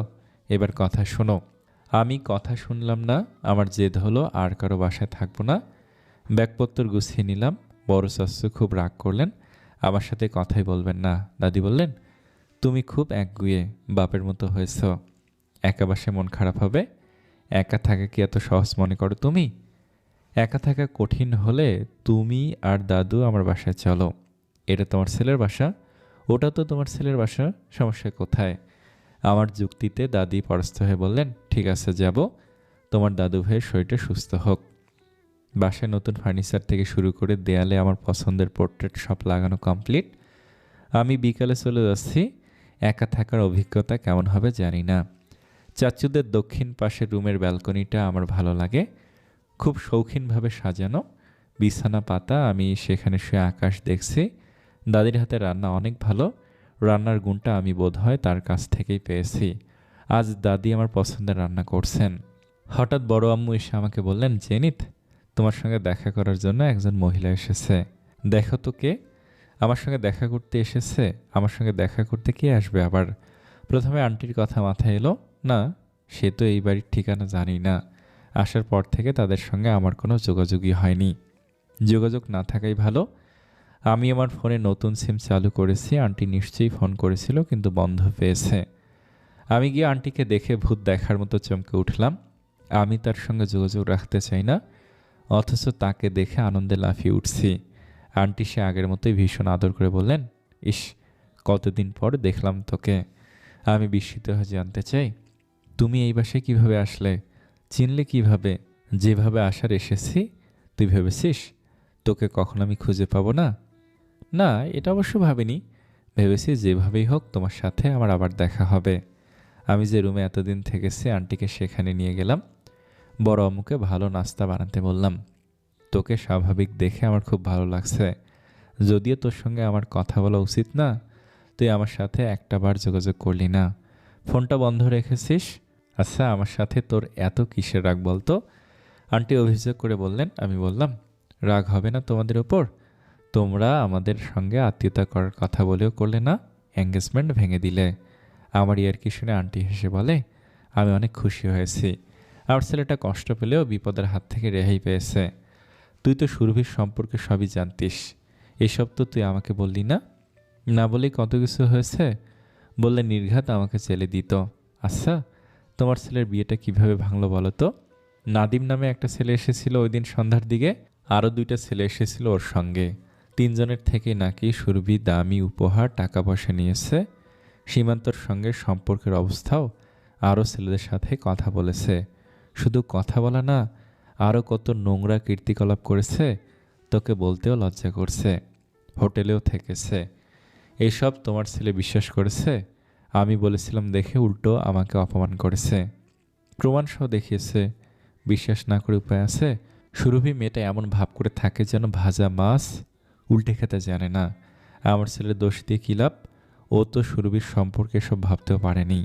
এবার কথা শোনো। আমি কথা শুনলাম না, আমার জেদ হলো আর কারো বাসায় থাকবো না। ব্যাগপত্তর গুছিয়ে নিলাম। বড় চাচ্চু খুব রাগ করলেন, আমার সাথে কথাই বলবেন না। দাদি বললেন, তুমি খুব একগুঁয়ে, বাপের মতো হয়েছ। একা বাসায় মন খারাপ হবে? একা থাকা কি এত সহজ মনে করো তুমি? একা থাকা কঠিন হলে তুমি আর দাদু আমার বাসায় চলো। এটা তোমার ছেলের বাসা, ওটা তো তোমার ছেলের বাসা, সমস্যা কোথায়? আমার যুক্তিতে দাদি পরাস্ত হয়ে বললেন, ঠিক আছে যাব, তোমার দাদু ভাইয়ের শরীরটা সুস্থ হোক। বাসায় নতুন ফার্নিচার থেকে শুরু করে দেয়ালে আমার পছন্দের পোর্ট্রেট সব লাগানো কমপ্লিট। আমি বিকালে চলে যাচ্ছি। একা থাকার অভিজ্ঞতা কেমন হবে জানি না। চাচুদের দক্ষিণ পাশের রুমের ব্যালকনিটা আমার ভালো লাগে, খুব শৌখিনভাবে সাজানো, বিছানা পাতা। আমি সেখানে শুয়ে আকাশ দেখছি। দাদির হাতে রান্না অনেক ভালো, রান্নার গুণটা আমি বোধহয় তার কাছ থেকেই পেয়েছি। আজ দাদি আমার পছন্দের রান্না করছেন। হঠাৎ বড় আম্মু এসে আমাকে বললেন, জেনিত, তোমার সঙ্গে দেখা করার জন্য একজন মহিলা এসেছে। দেখো তো কে? আমার সঙ্গে দেখা করতে এসেছে? আমার সঙ্গে দেখা করতে কে আসবে আবার? প্রথমে আন্টির কথা মাথায় এলো, না, সে তো এই বাড়ির ঠিকানা জানি না। আসার পর থেকে তাদের সঙ্গে আমার কোনো যোগাযোগই হয়নি। যোগাযোগ না থাকাই ভালো। আমি আমার ফোনে নতুন সিম চালু করেছি, আন্টি নিশ্চয়ই ফোন করেছিল কিন্তু বন্ধ পেয়েছে। আমি গিয়ে আন্টিকে দেখে ভূত দেখার মতো চমকে উঠলাম। আমি তার সঙ্গে যোগাযোগ রাখতে চাই না, অথচ তাকে দেখে আনন্দে লাফিয়ে উঠছি। আন্টি সে আগের মতোই ভীষণ আদর করে বললেন, ইস, কতদিন পর দেখলাম তোকে। আমি বিস্মিত হয়ে জানতে চাই, তুমি এই বাসায় কিভাবে আসলে? চিনলে কিভাবে? যেভাবে আসার এসেছি তুই ভেবেছিস তোকে কখন আমি খুঁজে পাবো না? না, এটা অবশ্য ভাবিনি। ভেবেছি যেভাবেই হোক তোমার সাথে আমার আবার দেখা হবে। আমি যে রুমে এতদিন থেকেছি আন্টিকে সেখানে নিয়ে গেলাম। বড় আম্মুকে ভালো নাস্তা বানাতে বললাম। তোকে স্বাভাবিক দেখে আমার খুব ভালো লাগছে। যদিও তোর সঙ্গে আমার কথা বলা উচিত না, তুই আমার সাথে একটাবার যোগাযোগ করলি না, ফোনটা বন্ধ রেখেছিস। আচ্ছা, আমার সাথে তোর এত কিসের রাগ বলতো? আন্টি অভিযোগ করে বললেন। আমি বললাম, রাগ হবে না তোমাদের ওপর? তোমরা আমাদের সঙ্গে আত্মীয়তা করার কথা বলেও করলে না, এঙ্গেজমেন্ট ভেঙে দিলে। আমার ইয়ার্কি শুনে আন্টি হেসে বলে, আমি অনেক খুশি হয়েছি। আমার ছেলেটা কষ্ট পেলেও বিপদের হাত থেকে রেহাই পেয়েছে। তুই তো সুরভির সম্পর্কে সবই জানতিস, এসব তো তুই আমাকে বললি না। না বলেই কত কিছু হয়েছে। বললে নির্ঘাত আমাকে ছেলে দিত। আচ্ছা, তোমার ছেলের বিয়েটা কিভাবে ভাঙলো বলো তো? নাদিম নামে একটা ছেলে এসেছিল ওই দিন সন্ধ্যার দিকে, আরও 2টা ছেলে এসেছিল ওর সঙ্গে। 3জনের থেকে নাকি সুরভি দামি উপহার টাকা পয়সা নিয়েছে। সীমান্তর সঙ্গে সম্পর্কের অবস্থাও আরও ছেলেদের সাথে কথা বলেছে। শুধু কথা বলা না, আরও কত নোংরা কীর্তিকলাপ করেছে, তোকে বলতেও লজ্জা করছে। হোটেলেও থেকেছে। এইসব তোমার ছেলে বিশ্বাস করেছে। আমি বলেছিলাম দেখে উল্টো আমাকে অপমান করেছে, প্রমাণসহ দেখিয়েছে। বিশ্বাস না করে উপায় আছে? সুরভি মেয়েটা এমন ভাব করে থাকে যেন ভাজা মাছ উল্টে খেতে জানে না। আমার ছেলের দোষ দিয়ে কী লাভ? ও তো সুরভির সম্পর্কে এসব ভাবতেও পারেনি।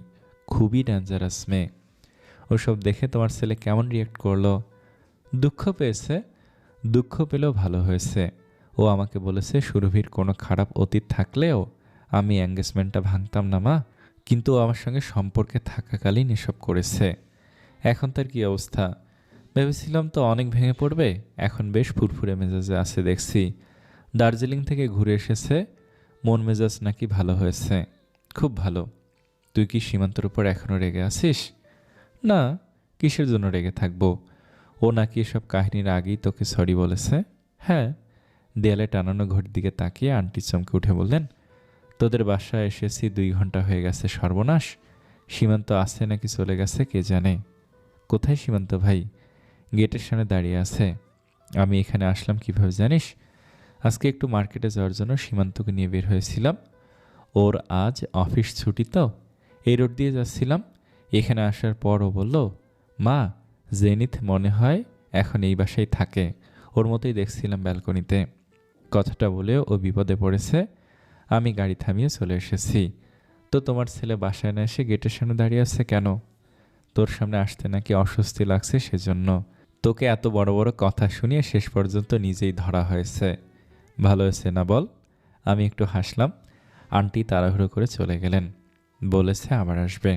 খুবই ডেঞ্জারাস মেয়ে। ওসব দেখে তোমার ছেলে কেমন রিয়েক্ট করলো? দুঃখ পেয়েছে। দুঃখ পেলেও ভালো হয়েছে। ও আমাকে বলেছে সুরভির কোনো খারাপ অতীত থাকলেও আমি এঙ্গেজমেন্টটা ভাঙতাম না মা, কিন্তু ও আমার সঙ্গে সম্পর্কে থাকাকালীন এসব করেছে। এখন তার কী অবস্থা? ভেবেছিলাম তো অনেক ভেঙে পড়বে, এখন বেশ ফুরফুরে মেজাজে আছে দেখছি। দার্জিলিং থেকে ঘুরে এসেছে, মন মেজাজ নাকি ভালো হয়েছে, খুব ভালো। তুই কি সীমান্তের উপর এখনও রেগে আছিস? না, কিসের জন্য রেগে থাকবো? ও নাকি এসব কাহিনীর আগেই তোকে সরি বলেছে। হ্যাঁ। দেয়ালে টানানো ঘড়ির দিকে তাকিয়ে আন্টি চমকে উঠে বললেন, তোদের বাসায় এসেছি 2 ঘন্টা হয়ে গেছে, সর্বনাশ। সীমান্ত আসছে নাকি চলে গেছে কে জানে। কোথায় সীমান্ত ভাই? গেটের সামনে দাঁড়িয়ে আছে। আমি এখানে আসলাম কিভাবে জানিস? আজকে একটু মার্কেটে যাওয়ার জন্য সীমান্তকে নিয়ে বের হয়েছিলাম। ওর আজ অফিস ছুটি তো, এই রোড দিয়ে যাচ্ছিলাম। এখানে আসার পর ও বলল, মা, জেনিথ মনে হয় এখন এই বাসায় থাকে, ওর মতোই দেখছিলাম ব্যালকনিতে। কথাটা বলেও ও বিপদে পড়েছে। আমি গাড়ি থামিয়ে চলে এসেছি। তো তোমার ছেলে বাসায় না এসে গেটের সামনে দাঁড়িয়ে আছে কেন? তোর সামনে আসতে নাকি অস্বস্তি লাগছে সেজন্য। তোকে এত বড় বড় কথা শুনিয়ে শেষ পর্যন্ত নিজেই ধরা হয়েছে। ভালো হয়েছে না বল? আমি একটু হাসলাম। আন্টি তাড়াহুড়ো করে চলে গেলেন। বলেছে আবার আসবে।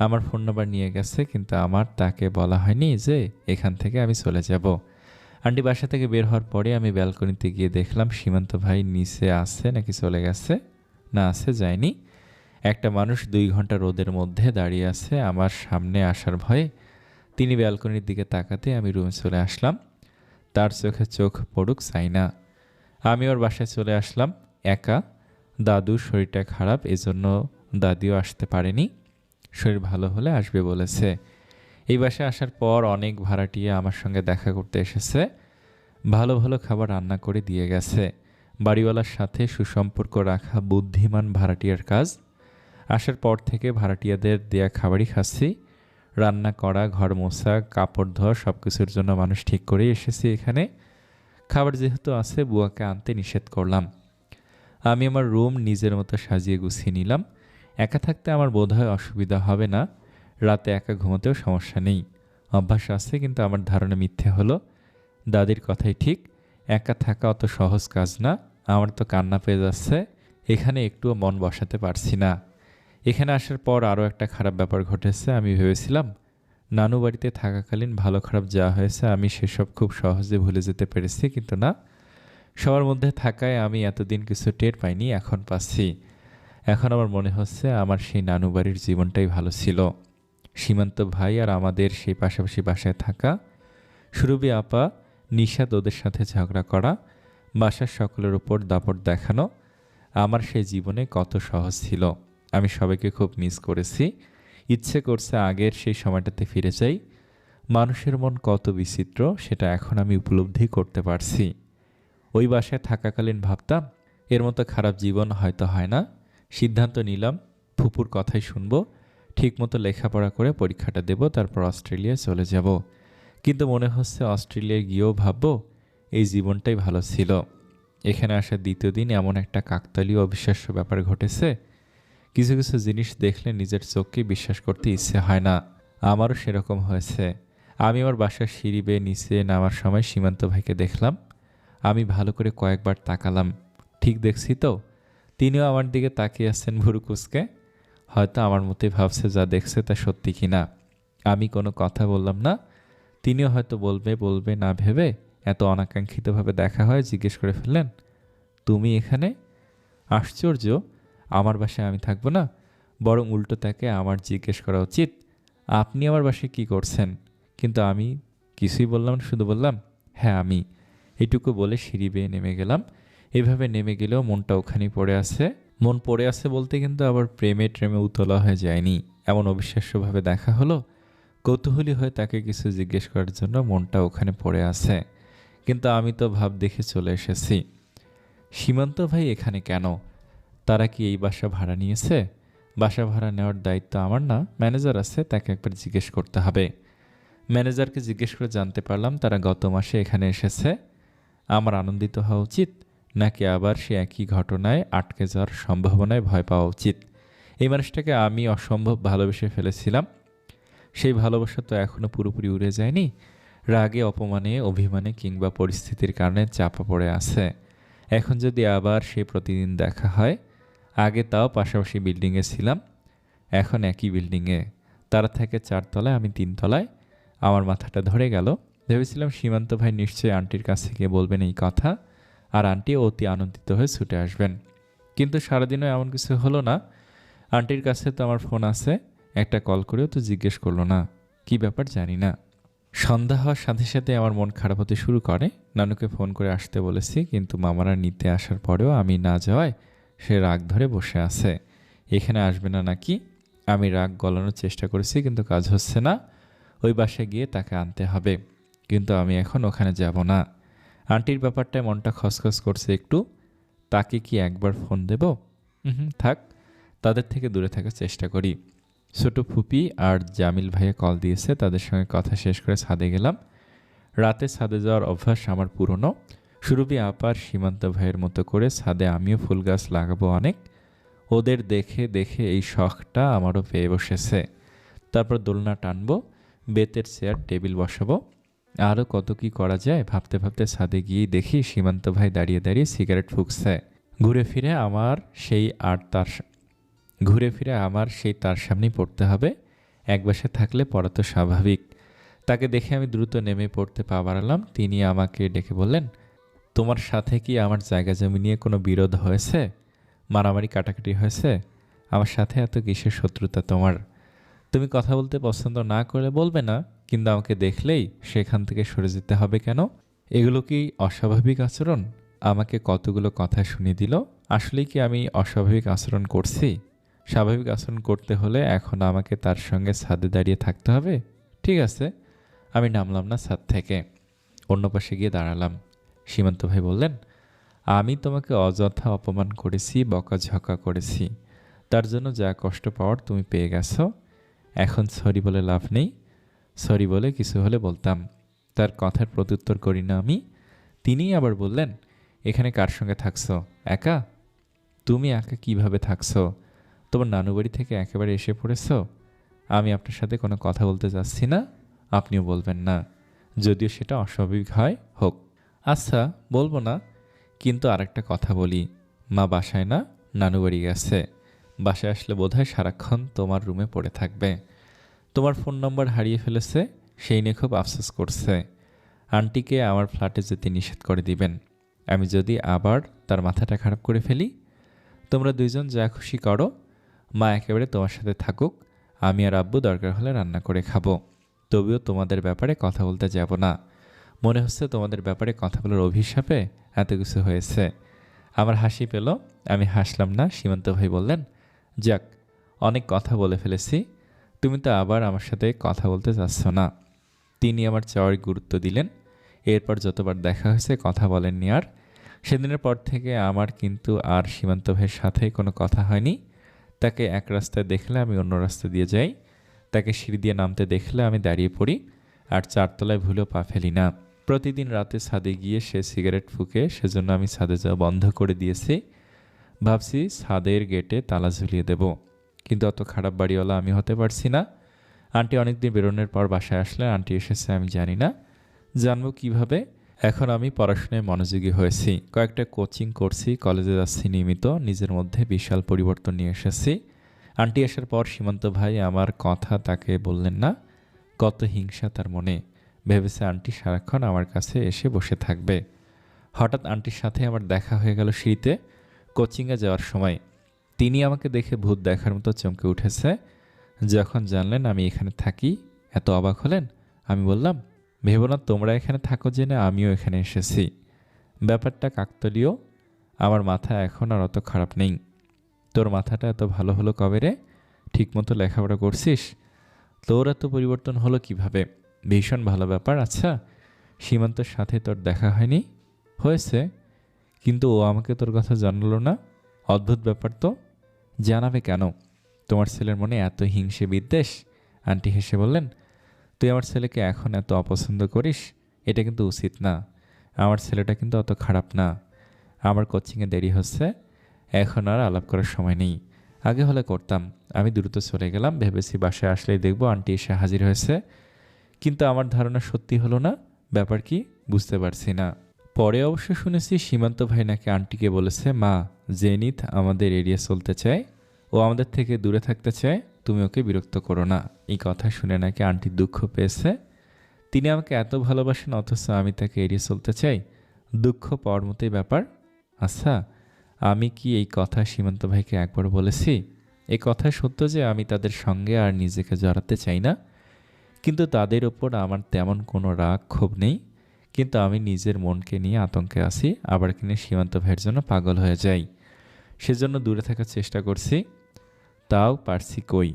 আমার ফোন নাম্বার নিয়ে গেছে, কিন্তু আমার তাকে বলা হয়নি যে এখান থেকে আমি চলে যাব। আন্টি বাসা থেকে বের হওয়ার পরে আমি ব্যালকনিতে গিয়ে দেখলাম সীমান্ত ভাই নিচে আছে নাকি চলে গেছে। না, আছে, যায়নি। একটা মানুষ 2 ঘন্টা রোদের মধ্যে দাঁড়িয়ে আছে আমার সামনে আসার ভয়ে। তিনি ব্যালকনির দিকে তাকাতে আমি রুমে চলে আসলাম। তার চোখে চোখ পড়ুক চাই না। আমি ওর বাসায় চলে আসলাম একা। দাদুর শরীরটা খারাপ, এজন্য দাদিও আসতে পারেনি। শরীর ভালো হলে আসবে বলেছে। এই বাসায় আসার পর অনেক ভাড়াটিয়া আমার সঙ্গে দেখা করতে এসেছে। ভালো ভালো খাবার রান্না করে দিয়ে গেছে। বাড়িওয়ালার সাথে সুসম্পর্ক রাখা বুদ্ধিমান ভাড়াটিয়ার কাজ। আসার পর থেকে ভাড়াটিয়াদের দেয়া খাবারই খাচ্ছি। রান্না করা, ঘর মোছা, কাপড় ধোয়া সব কিছুর জন্য মানুষ ঠিক করেই এসেছি এখানে। খাবার যেহেতু আছে, বুয়াকে আনতে নিষেধ করলাম। আমি আমার রুম নিজের মতো সাজিয়ে গুছিয়ে নিলাম। একা থাকতে আমার বোধহয় অসুবিধা হবে না। রাতে একা ঘুমোতেও সমস্যা নেই। অভ্যাস আছে, কিন্তু আমার ধারণা মিথ্যে হলো। দাদির কথাই ঠিক, একা থাকা অত সহজ কাজ না। আমার তো কান্না পেয়ে যাচ্ছে। এখানে একটুও মন বসাতে পারছি না। এখানে আসার পর আরও একটা খারাপ ব্যাপার ঘটেছে। আমি ভেবেছিলাম নানু বাড়িতে থাকাকালীন ভালো খারাপ যা হয়েছে আমি সেসব খুব সহজে ভুলে যেতে পেরেছি, কিন্তু না। সবার মধ্যে থাকায় আমি এতদিন কিছু টের পাইনি, এখন পাচ্ছি। এখন আমার মনে হচ্ছে আমার সেই নানু বাড়ির জীবনটাই ভালো ছিল। সীমান্ত ভাই আর আমাদের সেই পাশাপাশি বাসায় থাকা, সুরভি আপা, নিশাদ ওদের সাথে ঝগড়া করা, বাসার সকলের ওপর দাপট দেখানো, আমার সেই জীবনে কত সহজ ছিল। আমি সবাইকে খুব মিস করেছি। ইচ্ছে করছে আগের সেই সময়টাতে ফিরে যাই। মানুষের মন কত বিচিত্র সেটা এখন আমি উপলব্ধি করতে পারছি। ওই বাসায় থাকাকালীন ভাবতাম এর মতো খারাপ জীবন হয়তো হয় না। সিদ্ধান্ত নিলাম ফুপুর কথাই শুনবো, ঠিকমতো লেখাপড়া করে পরীক্ষাটা দেব, তারপর অস্ট্রেলিয়ায় চলে যাব। কিন্তু মনে হচ্ছে অস্ট্রেলিয়ায় গিয়েও ভাববো এই জীবনটাই ভালো ছিল। এখানে আসার দ্বিতীয় দিন এমন একটা কাকতালীয় অবিশ্বাস্য ব্যাপার ঘটেছে। কিছু কিছু জিনিস দেখলে নিজের চোখকে বিশ্বাস করতে ইচ্ছে হয় না। আমারও সেরকম হয়েছে। আমি আমার বাসার সিঁড়ি বেয়ে নিচে নামার সময় সীমান্ত ভাইকে দেখলাম। আমি ভালো করে কয়েকবার তাকালাম। ঠিক দেখছি তো? তিনিও আমার দিকে তাকিয়ে আছেন ভুরু কুঁচকে। হয়তো আমার মতোই ভাবছে যা দেখছে তা সত্যি কিনা। আমি কোনো কথা বললাম না। তিনিও হয়তো বলবে বলবে না ভেবে এত অনাকাঙ্ক্ষিতভাবে দেখা হয় জিজ্ঞেস করে ফেললেন, তুমি এখানে? আশ্চর্য, আমার বাসায় আমি থাকবো না? বরং উল্টো তাকে আমার জিজ্ঞেস করা উচিত, আপনি আমার বাসায় কি করছেন? কিন্তু আমি কিছুই বললাম না, শুধু বললাম হ্যাঁ আমি। এইটুকু বলে সিঁড়ি বেয়ে নেমে গেলাম। এভাবে নেমে গেলেও মনটা ওখানেই পড়ে আছে। মন পড়ে আছে বলতে কিন্তু আবার প্রেমে ট্রেমে উতলা হয়ে যায়নি। এমন অবিশ্বাস্যভাবে দেখা হলো। কৌতূহলী হয়ে তাকে কিছু জিজ্ঞেস করার জন্য মনটা ওখানে পড়ে আছে। কিন্তু আমি তো ভাব দেখে চলে এসেছি। সীমান্ত ভাই এখানে কেন? তারা কি এই বাসা ভাড়া নিয়েছে? বাসা ভাড়া নেওয়ার দায়িত্ব আমার না, ম্যানেজার আছে, তাকে একবার জিজ্ঞেস করতে হবে। ম্যানেজারকে জিজ্ঞেস করে জানতে পারলাম তারা গত মাসে এখানে এসেছে। আমার আনন্দিত হওয়া উচিত, নাকি আবার সে একই ঘটনায় আটকে যাওয়ার সম্ভাবনায় ভয় পাওয়া উচিত? এই মানুষটাকে আমি অসম্ভব ভালোবেসে ফেলেছিলাম। সেই ভালোবাসা তো এখনও পুরোপুরি উড়ে যায়নি। রাগে, অপমানে, অভিমানে কিংবা পরিস্থিতির কারণে চাপা পড়ে আছে। এখন যদি আবার সেই প্রতিদিন দেখা হয়, আগে তাও পাশাপাশি বিল্ডিংয়ে ছিলাম, এখন একই বিল্ডিংয়ে। তারা থাকে 4 তলায়, আমি 3 তলায়। আমার মাথাটা ধরে গেল। ভেবেছিলাম সীমান্ত ভাই নিশ্চয়ই আন্টির কাছে গিয়ে বলবেন এই কথা, আর আন্টি অতি আনন্দিত হয়ে ছুটে আসবেন। কিন্তু সারাদিনও এমন কিছু হলো না। আন্টির কাছে তো আমার ফোন আছে, একটা কল করেও তো জিজ্ঞেস করলো না। কি ব্যাপার জানি না। সন্ধ্যা হওয়ার সাথে সাথে আমার মন খারাপ হতে শুরু করে। নানুকে ফোন করে আসতে বলেছি, কিন্তু মামারা নিতে আসার পরেও আমি না যাওয়ায় সে রাগ ধরে বসে আছে। এখানে আসবে না নাকি? আমি রাগ গলানোর চেষ্টা করেছি, কিন্তু কাজ হচ্ছে না। ওই বাসায় গিয়ে তাকে আনতে হবে, কিন্তু আমি এখন ওখানে যাব না। আন্টির ব্যাপারটায় মনটা খসখস করছে একটু। তাকে কি একবার ফোন দেব? থাক, তাদের থেকে দূরে থাকার চেষ্টা করি। ছোট ফুপি আর জামিল ভাইয়া কল দিয়েছে, তাদের সঙ্গে কথা শেষ করে ছাদে গেলাম। রাতে ছাদে যাওয়ার অভ্যাস আমার পুরনো। সুরভি আপার সীমান্ত ভাইয়ের মতো করে ছাদে আমিও ফুল গাছ লাগাবো অনেক। ওদের দেখে দেখে এই শখটা আমারও পেয়ে বসেছে। তারপর দোলনা টানবো, বেতের চেয়ার টেবিল বসাবো, আরও কত কি করা যায় ভাবতে ভাবতে ছাদে গিয়েই দেখি সীমান্ত ভাই দাঁড়িয়ে দাঁড়িয়ে সিগারেট ফুঁকছে। ঘুরে ফিরে আমার সেই আর তার ঘুরে ফিরে আমার সেই তার সামনেই পড়তে হবে। এক বাসায় থাকলে পড়া তো স্বাভাবিক। তাকে দেখে আমি দ্রুত নেমে পড়তে পা বাড়ালাম। তিনি আমাকে ডেকে বললেন, তোমার সাথে কি আমার জায়গা জমি নিয়ে কোনো বিরোধ হয়েছে? মারামারি কাটাকাটি হয়েছে? আমার সাথে এত কিসের শত্রুতা তোমার? তুমি কথা বলতে পছন্দ না করে বলবে না, কিন্তু আমাকে দেখলেই সেখান থেকে সরে যেতে হবে কেন? এগুলো কি অস্বাভাবিক আচরণ? আমাকে কতগুলো কথা শুনিয়ে দিল। আসলেই কি আমি অস্বাভাবিক আচরণ করছি? স্বাভাবিক আচরণ করতে হলে এখন আমাকে তার সঙ্গে ছাদে দাঁড়িয়ে থাকতে হবে? ঠিক আছে, আমি নামলাম না ছাদ থেকে, অন্য পাশে গিয়ে দাঁড়ালাম। সীমান্ত ভাই বললেন, আমি তোমাকে অযথা অপমান করেছি, বকাঝকা করেছি। তার জন্য যা কষ্ট পাওয়ার তুমি পেয়ে গেছো। এখন সরি বলে লাভ নেই। সরি বলে কিছু হলে বলতাম। তার কথার প্রত্যুত্তর করি না আমি। তিনিই আবার বললেন, এখানে কার সঙ্গে থাকছো? একা? তুমি একা কিভাবে থাকছো? তোমার নানু বাড়ি থেকে একেবারে এসে পড়েছো। আমি আপনার সাথে কোনো কথা বলতে যাচ্ছি না, আপনিও বলবেন না। যদিও সেটা অস্বাভাবিক হয়, হোক। আচ্ছা, বলবো না, কিন্তু আরেকটা কথা বলি। মা বাসায় না, নানু বাড়ি গেছে। বাসায় আসলে বোধহয় সারাক্ষণ তোমার রুমে পড়ে থাকবে। তোমার ফোন নম্বর হারিয়ে ফেলেছে, সেই নিয়ে খুব আফসোস করছে। আন্টিকে আমার ফ্ল্যাটে যেতে নিষেধ করে দিবেন। আমি যদি আবার তার মাথাটা খারাপ করে ফেলি? তোমরা দুইজন যা খুশি করো। মা একেবারে তোমার সাথে থাকুক, আমি আর আব্বু দরকার হলে রান্না করে খাবো। তবুও তোমাদের ব্যাপারে কথা বলতে যাব না। মনে হচ্ছে তোমাদের ব্যাপারে কথা বলার অভিশাপে এত কিছু হয়েছে। আমার হাসি পেল, আমি হাসলাম না। সীমান্ত ভাই বললেন, যাক, অনেক কথা বলে ফেলেছি, তুমি তো আবার আমার সাথে কথা বলতে চাচ্ছ না। তিনি আমার চাওয়ার গুরুত্ব দিলেন। এরপর যতবার দেখা হয়েছে কথা বলেননি আর। সেদিনের পর থেকে আমার কিন্তু আর সীমান্ত ভাইয়ের সাথে কোনো কথা হয়নি। তাকে এক রাস্তায় দেখলে আমি অন্য রাস্তা দিয়ে যাই, তাকে সিঁড়ি দিয়ে নামতে দেখলে আমি দাঁড়িয়ে পড়ি, আর চারতলায় ভুলেও পা ফেলি না। প্রতিদিন রাতে ছাদে গিয়ে সে সিগারেট ফুঁকে, সেজন্য আমি ছাদে যাওয়া বন্ধ করে দিয়েছি। ভাবছি ছাদের গেটে তালা ঝুলিয়ে দেব, কিন্তু অত খারাপ বাড়িওয়ালা আমি হতে পারছি না। আন্টি অনেকদিন বেরোনোর পর বাসায় আসলে আন্টি এসেছে আমি জানি না, জানবো কিভাবে? এখন আমি পড়াশোনায় মনোযোগী হয়েছি, কয়েকটা কোচিং করছি, কলেজে যাচ্ছি নিয়মিত, নিজের মধ্যে বিশাল পরিবর্তন নিয়ে এসেছি। আন্টি আসার পর সীমান্ত ভাই আমার কথা তাকে বললেন না। কত হিংসা তার মনে। ভেবেছে আন্টি সারাক্ষণ আমার কাছে এসে বসে থাকবে। হঠাৎ আন্টির সাথে আমার দেখা হয়ে গেল সিঁড়িতে, কোচিংয়ে যাওয়ার সময়। তিনি আমাকে দেখে ভূত দেখার মতো চমকে উঠেছে। যখন জানলেন আমি এখানে থাকি, এত অবাক হলেন। আমি বললাম, ভেবো না তোমরা এখানে থাকো জেনে আমিও এখানে এসেছি। ব্যাপারটা কাকতালীয়। আমার মাথা এখন আর অত খারাপ নেই। তোর মাথাটা এত ভালো হলো কবে রে? ঠিকমতো লেখাপড়া করছিস? তোর এত পরিবর্তন হলো কিভাবে? ভীষণ ভালো ব্যাপার। আচ্ছা, সীমান্তের সাথে তোর দেখা হয়নি? হয়েছে, কিন্তু ও আমাকে তোর কথা জানালো না। অদ্ভুত ব্যাপার তো। জানাবে কেন? তোমার ছেলের মনে এত হিংসে বিদ্বেষ? আন্টি হেসে বললেন, তুই আমার ছেলেকে এখন এত অপছন্দ করিস, এটা কিন্তু উচিত না। আমার ছেলেটা কিন্তু অত খারাপ না। আমার কোচিংয়ে দেরি হচ্ছে, এখন আর আলাপ করার সময় নেই। আগে হলে করতাম। আমি দ্রুত চলে গেলাম, ভেবেছি বাসায় আসলেই দেখবো আন্টি এসে হাজির হয়েছে। কিন্তু আমার ধারণা সত্যি হলো না। ব্যাপার কি বুঝতে পারছি না। পরে অবশ্য শুনেছি সীমান্ত ভাই নাকি আন্টিকে বলেছে, মা জেনিথ আমাদের এড়িয়ে চলতে চায়, ও আমাদের থেকে দূরে থাকতে চায়, তুমি ওকে বিরক্ত করো না। এই কথা শুনে নাকি আন্টি দুঃখ পেয়েছে। তিনি আমাকে এত ভালোবাসেন অথচ আমি তাকে এড়িয়ে চলতে চাই। দুঃখ পাওয়ার মতোই ব্যাপার। আচ্ছা, আমি কি এই কথা সীমান্ত ভাইকে একবার বলেছি? এই কথা সত্য যে আমি তাদের সঙ্গে আর নিজেকে জড়াতে চাই না, কিন্তু তাদের ওপর আমার তেমন কোনো রাগ ক্ষোভ নেই। কিন্তু আমি নিজের মনকে নিয়ে আতঙ্কে আছি, আবার কিনে সীমান্ত ভাইয়ের জন্য পাগল হয়ে যাই। সেজন্য দূরে থাকার চেষ্টা করছি, তাও পারছি কই।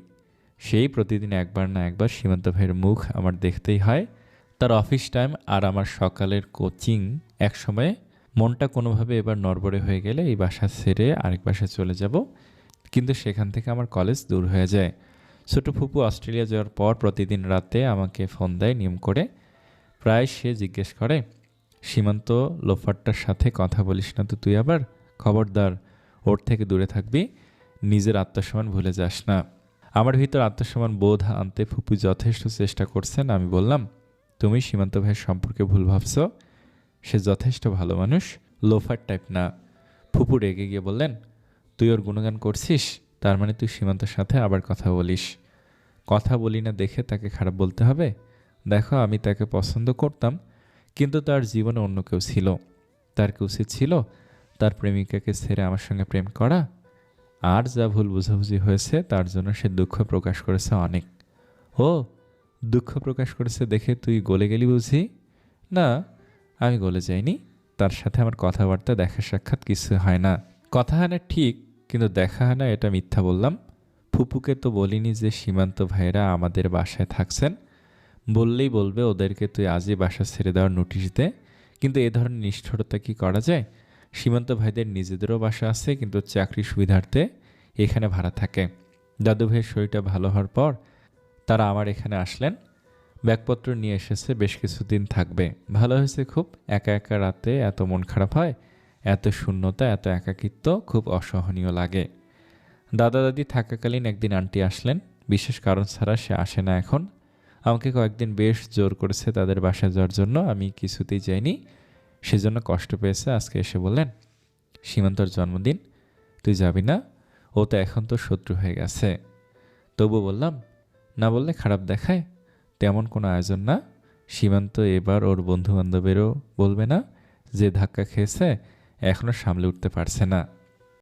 সেই প্রতিদিন একবার না একবার সীমান্ত ভাইয়ের মুখ আমার দেখতেই হয়। তার অফিস টাইম আর আমার সকালের কোচিং একসময়ে। মনটা কোনোভাবে এবার নড়বড়ে হয়ে গেলে এই বাসা ছেড়ে আরেক বাসায় চলে যাব, কিন্তু সেখান থেকে আমার কলেজ দূর হয়ে যায়। ছোটো ফুপু অস্ট্রেলিয়া যাওয়ার পর প্রতিদিন রাতে আমাকে ফোন দেয় নিয়ম করে। প্রায় সে জিজ্ঞেস করে, সীমান্ত লোফারটার সাথে কথা বলিস না তো তুই আবার? খবরদার, ওর থেকে দূরে থাকবি। নিজের আত্মসম্মান ভুলে যাস না। আমার ভিতর আত্মসম্মান বোধ আনতে ফুপু যথেষ্ট চেষ্টা করছেন। আমি বললাম, তুমি সীমান্ত ভাইয়ের সম্পর্কে ভুল ভাবছ। সে যথেষ্ট ভালো মানুষ, লোফার টাইপ না। ফুপু রেগে গিয়ে বললেন, তুই ওর গুণগান করছিস, তার মানে তুই সীমান্তর সাথে আবার কথা বলিস। কথা বলি না দেখে তাকে খারাপ বলতে হবে? দেখো, আমি তাকে পছন্দ করতাম, কিন্তু তার জীবনে অন্য কেউ ছিল। তার কি উচিত ছিল তার প্রেমিকাকে ছেড়ে আমার সঙ্গে প্রেম করা? আর যা ভুল বোঝাবুঝি হয়েছে তার জন্য সে দুঃখ প্রকাশ করেছে অনেক। ও, দুঃখ প্রকাশ করেছে দেখে তুই গলে গেলি বুঝি? না, আমি গলে যাইনি। তার সাথে আমার কথাবার্তা, দেখা সাক্ষাৎ কিছু হয় না। কথা হয় না ঠিক, কিন্তু দেখা হয় না এটা মিথ্যা বললাম। ফুপুকে তো বলিনি যে সীমান্ত ভাইয়েরা আমাদের বাসায় থাকছেন। বললেই বলবে ওদেরকে তুই আজই বাসা ছেড়ে দেওয়ার নোটিশ দে। কিন্তু এ ধরনের নিষ্ঠুরতা কি করা যায়? সীমান্ত ভাইদের নিজেদেরও বাসা আছে, কিন্তু চাকরি সুবিধার্থে এখানে ভাড়া থাকে। দাদু ভাইয়ের শরীরটা ভালো হওয়ার পর তারা আমার এখানে আসলেন। ব্যাগপত্র নিয়ে এসেছে, বেশ কিছুদিন থাকবে। ভালো হয়েছে খুব। একা একা রাতে এত মন খারাপ হয়, এত শূন্যতা, এত একাকিত্ব খুব অসহনীয় লাগে। দাদা দাদি থাকাকালীন একদিন আন্টি আসলেন। বিশেষ কারণ ছাড়া সে আসে না এখন। আমাকে কয়েকদিন বেশ জোর করেছে তাদের বাসায় যাওয়ার জন্য, আমি কিছুতেই যাইনি। সেজন্য কষ্ট পেয়েছে। আজকে এসে বললেন, সীমান্তর জন্মদিন, তুই যাবি না? ও তো এখন তো শত্রু হয়ে গেছে। তবু বললাম, না বললে খারাপ দেখায়। তেমন কোনো আয়োজন না। সীমান্ত এবার ওর বন্ধু বান্ধবেরও বলবে না। যে ধাক্কা খেয়েছে এখনও সামলে উঠতে পারছে না।